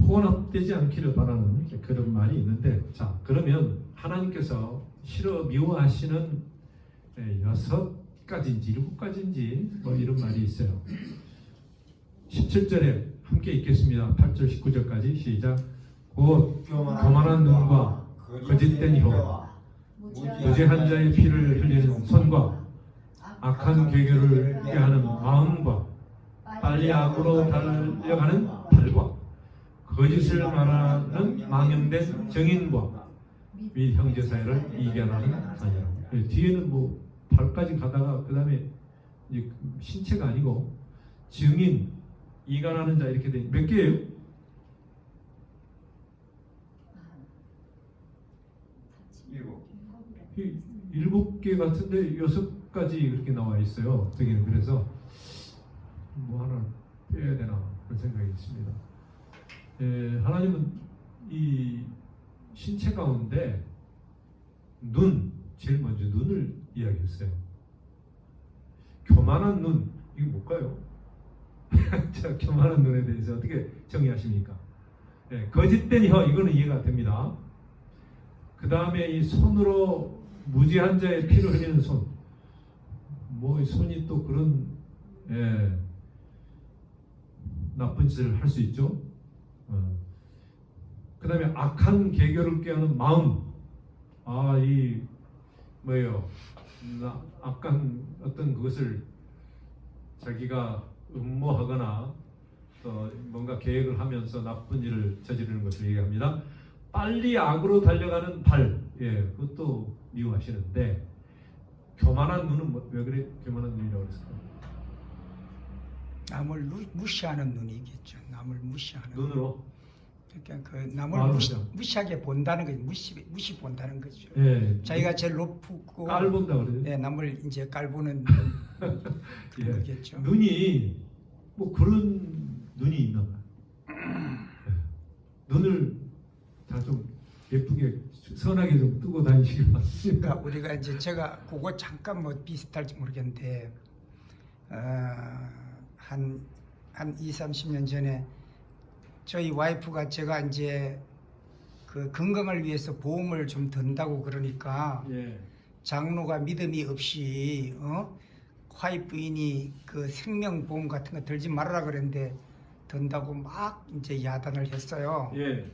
혼합되지 않기를 바라는 그런 말이 있는데, 자 그러면 하나님께서 싫어 미워하시는 6가지인지 7가지인지 뭐 이런 말이 있어요. 17절에 함께 읽겠습니다. 8절 19절까지 시작. 곧 교만한 눈과 거짓된 혀, 무죄한 자의 피를 흘리는 손과 악한 계교를 하게 하는 마음과 빨리 악으로 달려가는 발과 거짓을 말하는 망령된 정인과 및 형제 사이를 이견하는 자녀라. 뒤에는 뭐 발까지 가다가 그 다음에 신체가 아니고 증인, 이간하는 자 이렇게 돼. 몇 개예요? 7개 같은데 6가지 그렇게 나와 있어요. 저기는. 그래서 뭐 하나 빼야 되나 그런 생각이 있습니다. 하나님은 이 신체 가운데 제일 먼저 눈을 이야기했어요. 교만한 눈, 이게 뭘까요? 자, 교만한 눈에 대해서 어떻게 정의하십니까? 네, 거짓된 혀, 이거는 이해가 됩니다. 그 다음에 이 손으로 무지한 자의 피를 흘리는 손. 뭐 손이 또 그런 나쁜 짓을 할 수 있죠. 그 다음에 악한 계교를 꾀하는 마음. 이 뭐예요? 악한 어떤 그것을 자기가 음모하거나 또 뭔가 계획을 하면서 나쁜 일을 저지르는 것을 얘기합니다. 빨리 악으로 달려가는 발, 그것도 미워하시는데 교만한 눈은 왜 그래 교만한 눈이라고 그랬을까요? 남을 무시하는 눈이겠죠. 남을 무시하는 눈으로. 그러니까 그 남을 마음으로. 무시하게 본다는 거죠. 무시 본다는 거죠. 예. 자기가 제일 높고 깔본다 그러죠. 남을 이제 깔보는 그런 예. 거겠죠. 눈이 뭐 그런 눈이 있나 봐요. 눈을 다 좀 예쁘게 선하게 좀 뜨고 다니시기 바랍니다. 그러니까 우리가 이제 제가 그거 잠깐 뭐 비슷할지 모르겠는데 한 20-30년 전에 저희 와이프가 제가 이제 그 건강을 위해서 보험을 좀 든다고 그러니까 예. 장로가 믿음이 없이 와이프인이 그 생명보험 같은 거 들지 말아라 그랬는데 든다고 막 이제 야단을 했어요. 예.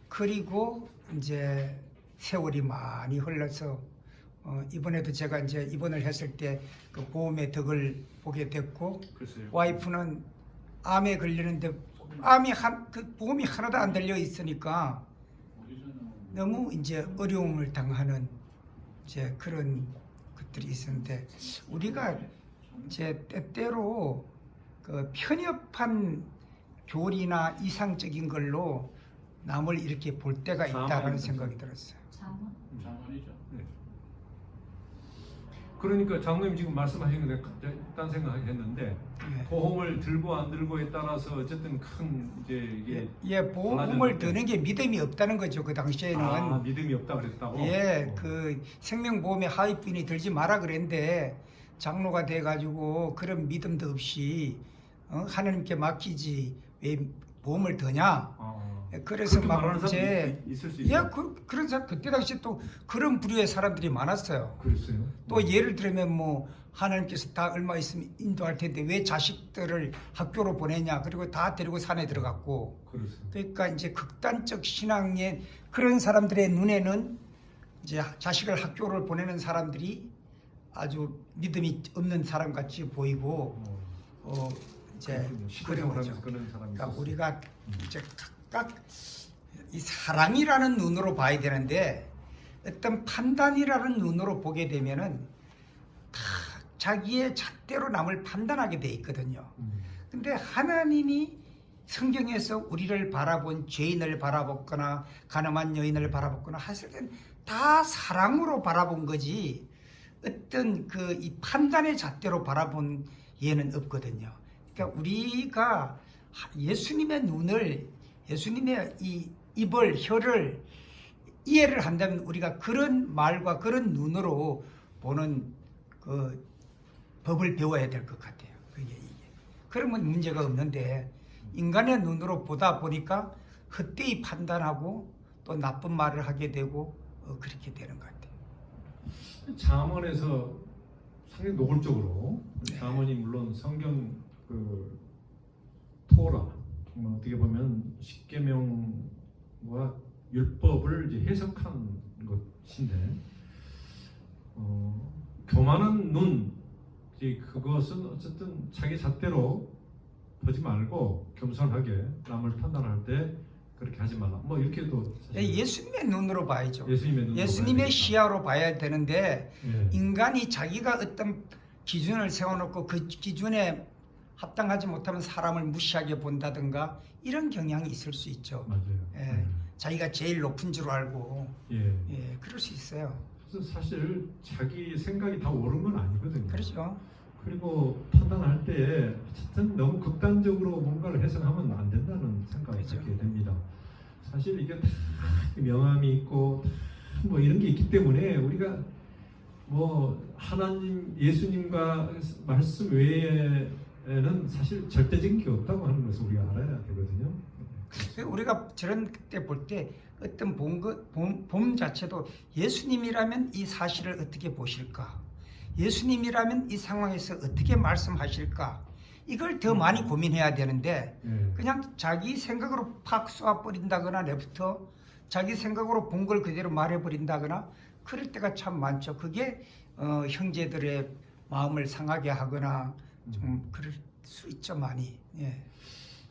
그리고 이제 세월이 많이 흘러서 이번에도 제가 이제 입원을 했을 때 그 보험의 덕을 보게 됐고 글쎄요. 와이프는 암에 걸리는데 그 보험이 하나도 안 들려 있으니까 너무 이제 어려움을 당하는 이제 그런 것들이 있었는데 우리가 이제 때때로 그 편협한 교리나 이상적인 걸로 남을 이렇게 볼 때가 있다라는 생각이 들었어요. 자문이죠. 네. 그러니까 장로님 지금 말씀하신 건데 딴 생각했는데 예. 보험을 들고 안 들고에 따라서 어쨌든 큰 이제 이게 보험을 드는 게 믿음이 없다는 거죠. 그 당시에는. 믿음이 없다 그랬다고. 그 생명보험에 하위분이 들지 마라 그랬는데 장로가 돼가지고 그런 믿음도 없이 하나님께 맡기지 왜 보험을 드냐? 그래서 막 이제 있을 수 있어요. 그런 사람 그때 당시 또 그런 부류의 사람들이 많았어요. 그랬어요. 또 예를 들면 뭐 하나님께서 다 얼마 있으면 인도할 텐데 왜 자식들을 학교로 보내냐? 그리고 다 데리고 산에 들어갔고. 그렇습니다. 그러니까 이제 극단적 신앙의 그런 사람들의 눈에는 이제 자식을 학교를 보내는 사람들이 아주 믿음이 없는 사람 같이 보이고 이제 그런 거죠. 그러니까 우리가 이제 각각 이 사랑이라는 눈으로 봐야 되는데 어떤 판단이라는 눈으로 보게 되면은 다 자기의 잣대로 남을 판단하게 돼 있거든요. 근데 하나님이 성경에서 우리를 바라본 죄인을 바라보거나 가늠한 여인을 바라보거나 했을 땐 다 사랑으로 바라본 거지 어떤 그 이 판단의 잣대로 바라본 예는 없거든요. 그러니까 우리가 예수님의 눈을 예수님의 이 입을 혀를 이해를 한다면 우리가 그런 말과 그런 눈으로 보는 그 법을 배워야 될 것 같아요. 그게 이게. 그러면 문제가 없는데 인간의 눈으로 보다 보니까 헛되이 판단하고 또 나쁜 말을 하게 되고 그렇게 되는 것 같아요. 잠언에서 상당히 노골적으로 잠언이 물론 성경 그 토라 어떻게 보면 십계명과 율법을 이제 해석한 것인데 교만한 눈 그것은 어쨌든 자기 잣대로 보지 말고 겸손하게 남을 판단할 때 그렇게 하지 말라. 뭐 이렇게도 예수님의 눈으로 봐야죠. 예수님의 시야로 봐야 되는데 예. 인간이 자기가 어떤 기준을 세워놓고 그 기준에 합당하지 못하면 사람을 무시하게 본다든가 이런 경향이 있을 수 있죠. 맞아요. 자기가 제일 높은 줄 알고 그럴 수 있어요. 그래서 사실 자기 생각이 다 옳은 건 아니거든요. 그렇죠. 그리고 판단할 때 어쨌든 너무 극단적으로 뭔가를 해석하면 안 된다는 생각을 갖게 됩니다. 사실 이게 다 명암이 있고 뭐 이런 게 있기 때문에 우리가 뭐 하나님 예수님과 말씀 외에는 사실 절대적인 게 없다고 하는 것을 우리가 알아야 되거든요. 우리가 저런 때 볼 때 어떤 봄 자체도 예수님이라면 이 사실을 어떻게 보실까? 예수님이라면 이 상황에서 어떻게 말씀하실까? 이걸 더 많이 고민해야 되는데 그냥 자기 생각으로 팍 쏘아버린다거나 내부터 자기 생각으로 본 걸 그대로 말해버린다거나 그럴 때가 참 많죠. 그게 형제들의 마음을 상하게 하거나 좀 그럴 수 있죠, 많이. 예.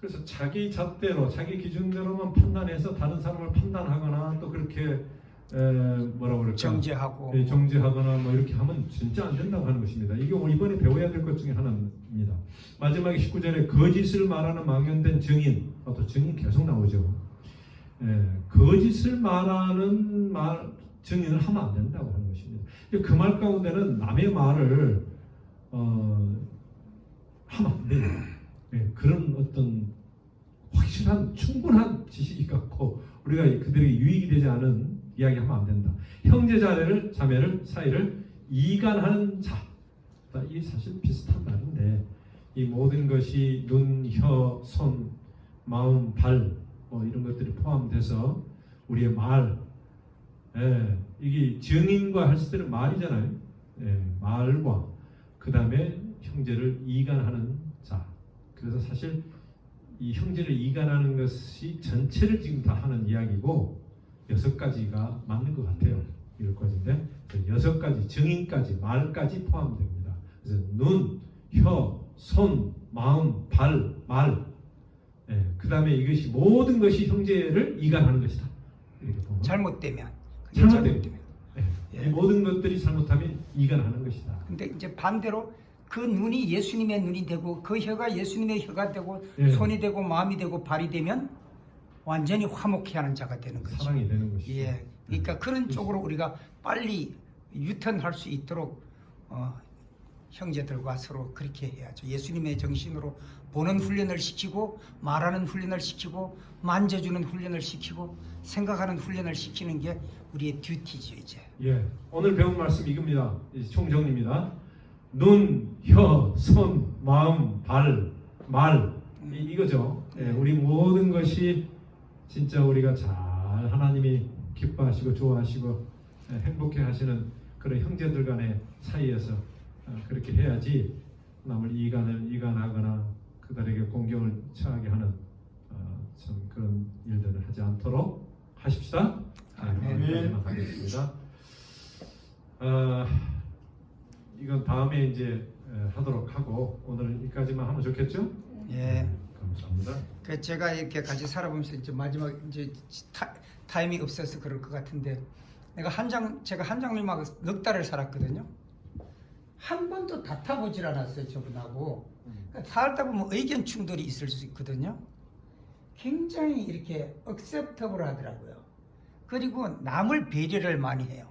그래서 자기 잣대로 자기 기준대로만 판단해서 다른 사람을 판단하거나 또 그렇게 뭐라고 그럴까 정죄하고 정죄하거나 뭐 이렇게 하면 진짜 안 된다고 하는 것입니다. 이게 이번에 배워야 될 것 중에 하나입니다. 마지막에 19절에 거짓을 말하는 망연된 증인, 또 증인 계속 나오죠. 거짓을 말하는 증인을 하면 안 된다고 하는 것입니다. 그 말 가운데는 남의 말을 하면 안 돼요. 그런 어떤 확실한 충분한 지식이 갖고 우리가 그들에게 유익이 되지 않은 이야기하면 안 된다. 형제 자매를 사이를 이간하는 자, 이 사실 비슷한 말인데 이 모든 것이 눈, 혀, 손, 마음, 발 이런 것들이 포함돼서 우리의 말, 이게 증인과 할 때는 말이잖아요. 말과 그 다음에 형제를 이간하는 자. 그래서 사실 이 형제를 이간하는 것이 전체를 지금 다 하는 이야기고 6가지가 맞는 것 같아요. 7가지인데 6가지 증인까지 말까지 포함됩니다. 그래서 눈, 혀, 손, 마음, 발, 말. 그 다음에 이것이 모든 것이 형제를 이간하는 것이다. 이렇게 보면 잘못되면 이 모든 것들이 잘못하면 이간하는 것이다. 근데 이제 반대로 그 눈이 예수님의 눈이 되고 그 혀가 예수님의 혀가 되고 손이 되고 마음이 되고 발이 되면 완전히 화목해 하는 자가 되는 거죠. 사랑이 되는 것이죠. 예. 그러니까 그런 쪽으로 우리가 빨리 유턴할 수 있도록 형제들과 서로 그렇게 해야죠. 예수님의 정신으로 보는 훈련을 시키고 말하는 훈련을 시키고 만져주는 훈련을 시키고 생각하는 훈련을 시키는 게 우리의 듀티죠, 이제. 예. 오늘 배운 말씀 이겁니다. 총정리입니다. 눈, 혀, 손, 마음, 발, 말 이거죠. 우리 모든 것이 진짜 우리가 잘 하나님이 기뻐하시고 좋아하시고 행복해 하시는 그런 형제들 간의 사이에서 그렇게 해야지 남을 이간하거나 그들에게 공경을 처하게 하는 참 그런 일들을 하지 않도록 하십시다. 여기까지만 하겠습니다. 이건 다음에 이제 하도록 하고 오늘 여기까지만 하면 좋겠죠? 예. 감사합니다. 그 제가 이렇게 같이 살아보면서 이제 마지막 이제 타임이 없어서 그럴 것 같은데 제가 한 장님하고 넉 달을 살았거든요. 한 번도 다퉈보질 않았어요, 저분하고. 그러니까 살다 보면 의견 충돌이 있을 수 있거든요. 굉장히 이렇게 억셉터블 하더라고요. 그리고 남을 배려를 많이 해요.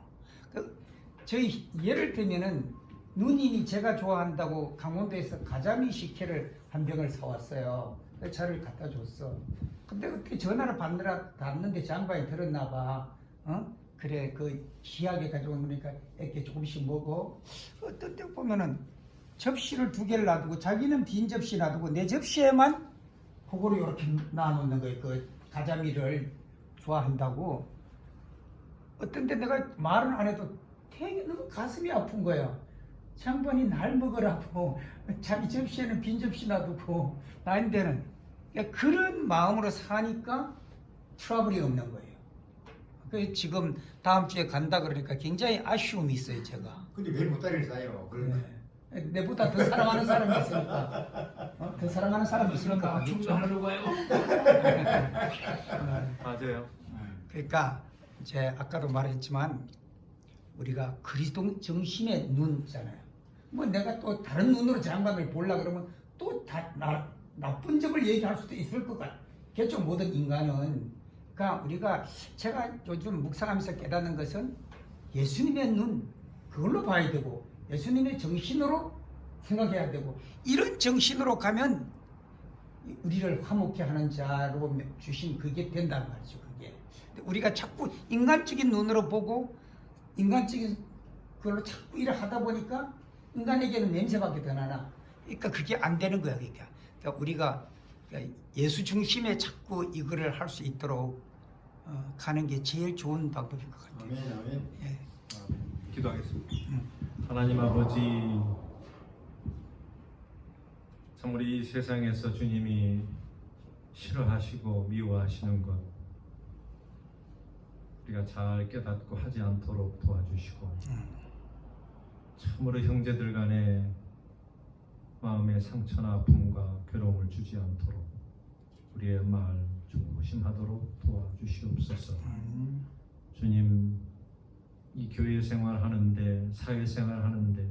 저희 예를 들면은 누님이 제가 좋아한다고 강원도에서 가자미 식혜를 한 병을 사왔어요. 차를 갖다 줬어. 근데 그때 전화를 받는데 장관이 들었나 봐. 그래, 희하게 가져온 거니까 이렇게 조금씩 먹어. 어떤 때 보면은 접시를 2개를 놔두고 자기는 빈 접시 놔두고 내 접시에만 그거를 이렇게 놔놓는 거예요. 그 가자미를 좋아한다고. 어떤 때 내가 말은 안 해도 되게 너무 가슴이 아픈 거예요. 장관이 날 먹으라고 자기 접시에는 빈 접시 놔두고 나인데는 그런 마음으로 사니까 트러블이 없는 거예요. 그래서 지금 다음 주에 간다 그러니까 굉장히 아쉬움이 있어요, 제가. 근데 왜 못다리를 사요? 네. 내보다 더 사랑하는 사람이 있으니까. 더 사랑하는 사람이 있으니까 가겠죠. 충전하려고 가요. 맞아요. 그러니까 이제 아까도 말했지만 우리가 그리스도 정신의 눈이잖아요. 뭐 내가 또 다른 눈으로 장관을 보려고 그러면 또 나쁜 점을 얘기할 수도 있을 것 같겠죠. 모든 인간은. 그러니까 제가 요즘 묵상하면서 깨닫는 것은 예수님의 눈, 그걸로 봐야 되고 예수님의 정신으로 생각해야 되고 이런 정신으로 가면 우리를 화목케 하는 자로 주신 그게 된단 말이죠. 그게. 우리가 자꾸 인간적인 눈으로 보고 인간적인 그걸로 자꾸 일을 하다 보니까 인간에게는 냄새밖에 더 나나. 그러니까 그게 안 되는 거야. 그러니까 우리가 예수 중심에 자꾸 이거를 할 수 있도록 가는 게 제일 좋은 방법인 것 같아요. 아멘, 아멘. 예. 기도하겠습니다. 하나님 아버지, 참 우리 이 세상에서 주님이 싫어하시고 미워하시는 것 우리가 잘 깨닫고 하지 않도록 도와주시고, 참으로 형제들 간에 마음의 상처나 아픔과 괴로움을 주지 않도록 우리의 말 조심하도록 도와주시옵소서. 주님, 이 교회 생활하는데, 사회 생활하는데,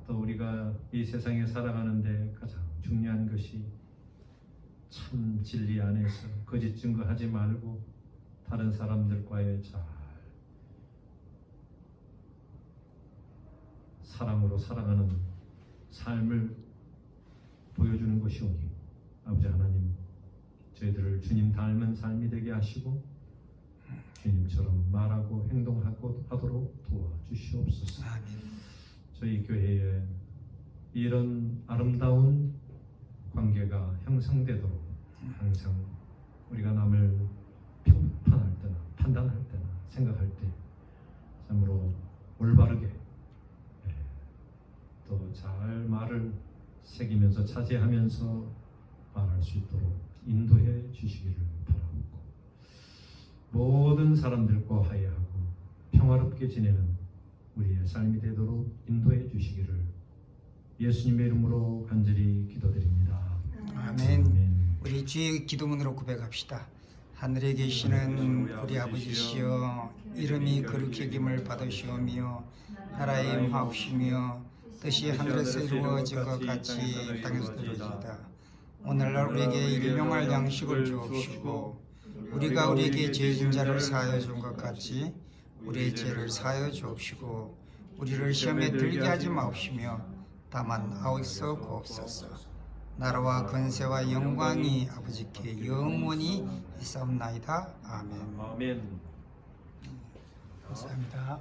또 우리가 이 세상에 살아가는데 가장 중요한 것이 참 진리 안에서 거짓 증거하지 말고 다른 사람들과의 잘 사랑으로 살아가는 삶을 보여주는 것이오니, 아버지 하나님, 저희들을 주님 닮은 삶이 되게 하시고 주님처럼 말하고 행동하고 하도록 도와주시옵소서. 아멘. 저희 교회에 이런 아름다운 관계가 형성되도록 항상 우리가 남을 평판할 때나 판단할 때나 생각할 때 참으로 올바르게 또 잘 말을 새기면서 차지하면서 말할 수 있도록 인도해 주시기를 바라옵고, 모든 사람들과 화해하고 평화롭게 지내는 우리의 삶이 되도록 인도해 주시기를 예수님의 이름으로 간절히 기도드립니다. 아멘. 우리 주의 기도문으로 고백합시다. 하늘에 계시는 우리 아버지시여, 이름이 거룩히 여김을 받으시오며 나라의 임하옵시며 뜻이 하늘에서 이루어진 것 같이 땅에서도 이루어지이다. 오늘날 우리에게 일용할 양식을 주옵시고, 우리가 우리에게 죄 진 자를 사하여 준 것 같이 우리의 죄를 사하여 주옵시고, 우리를 시험에 들게 하지 마옵시며 다만 아우에서 구옵소서. 나라와 권세와 영광이 아버지께 영원히 있사옵나이다. 아멘. 아멘. 감사합니다.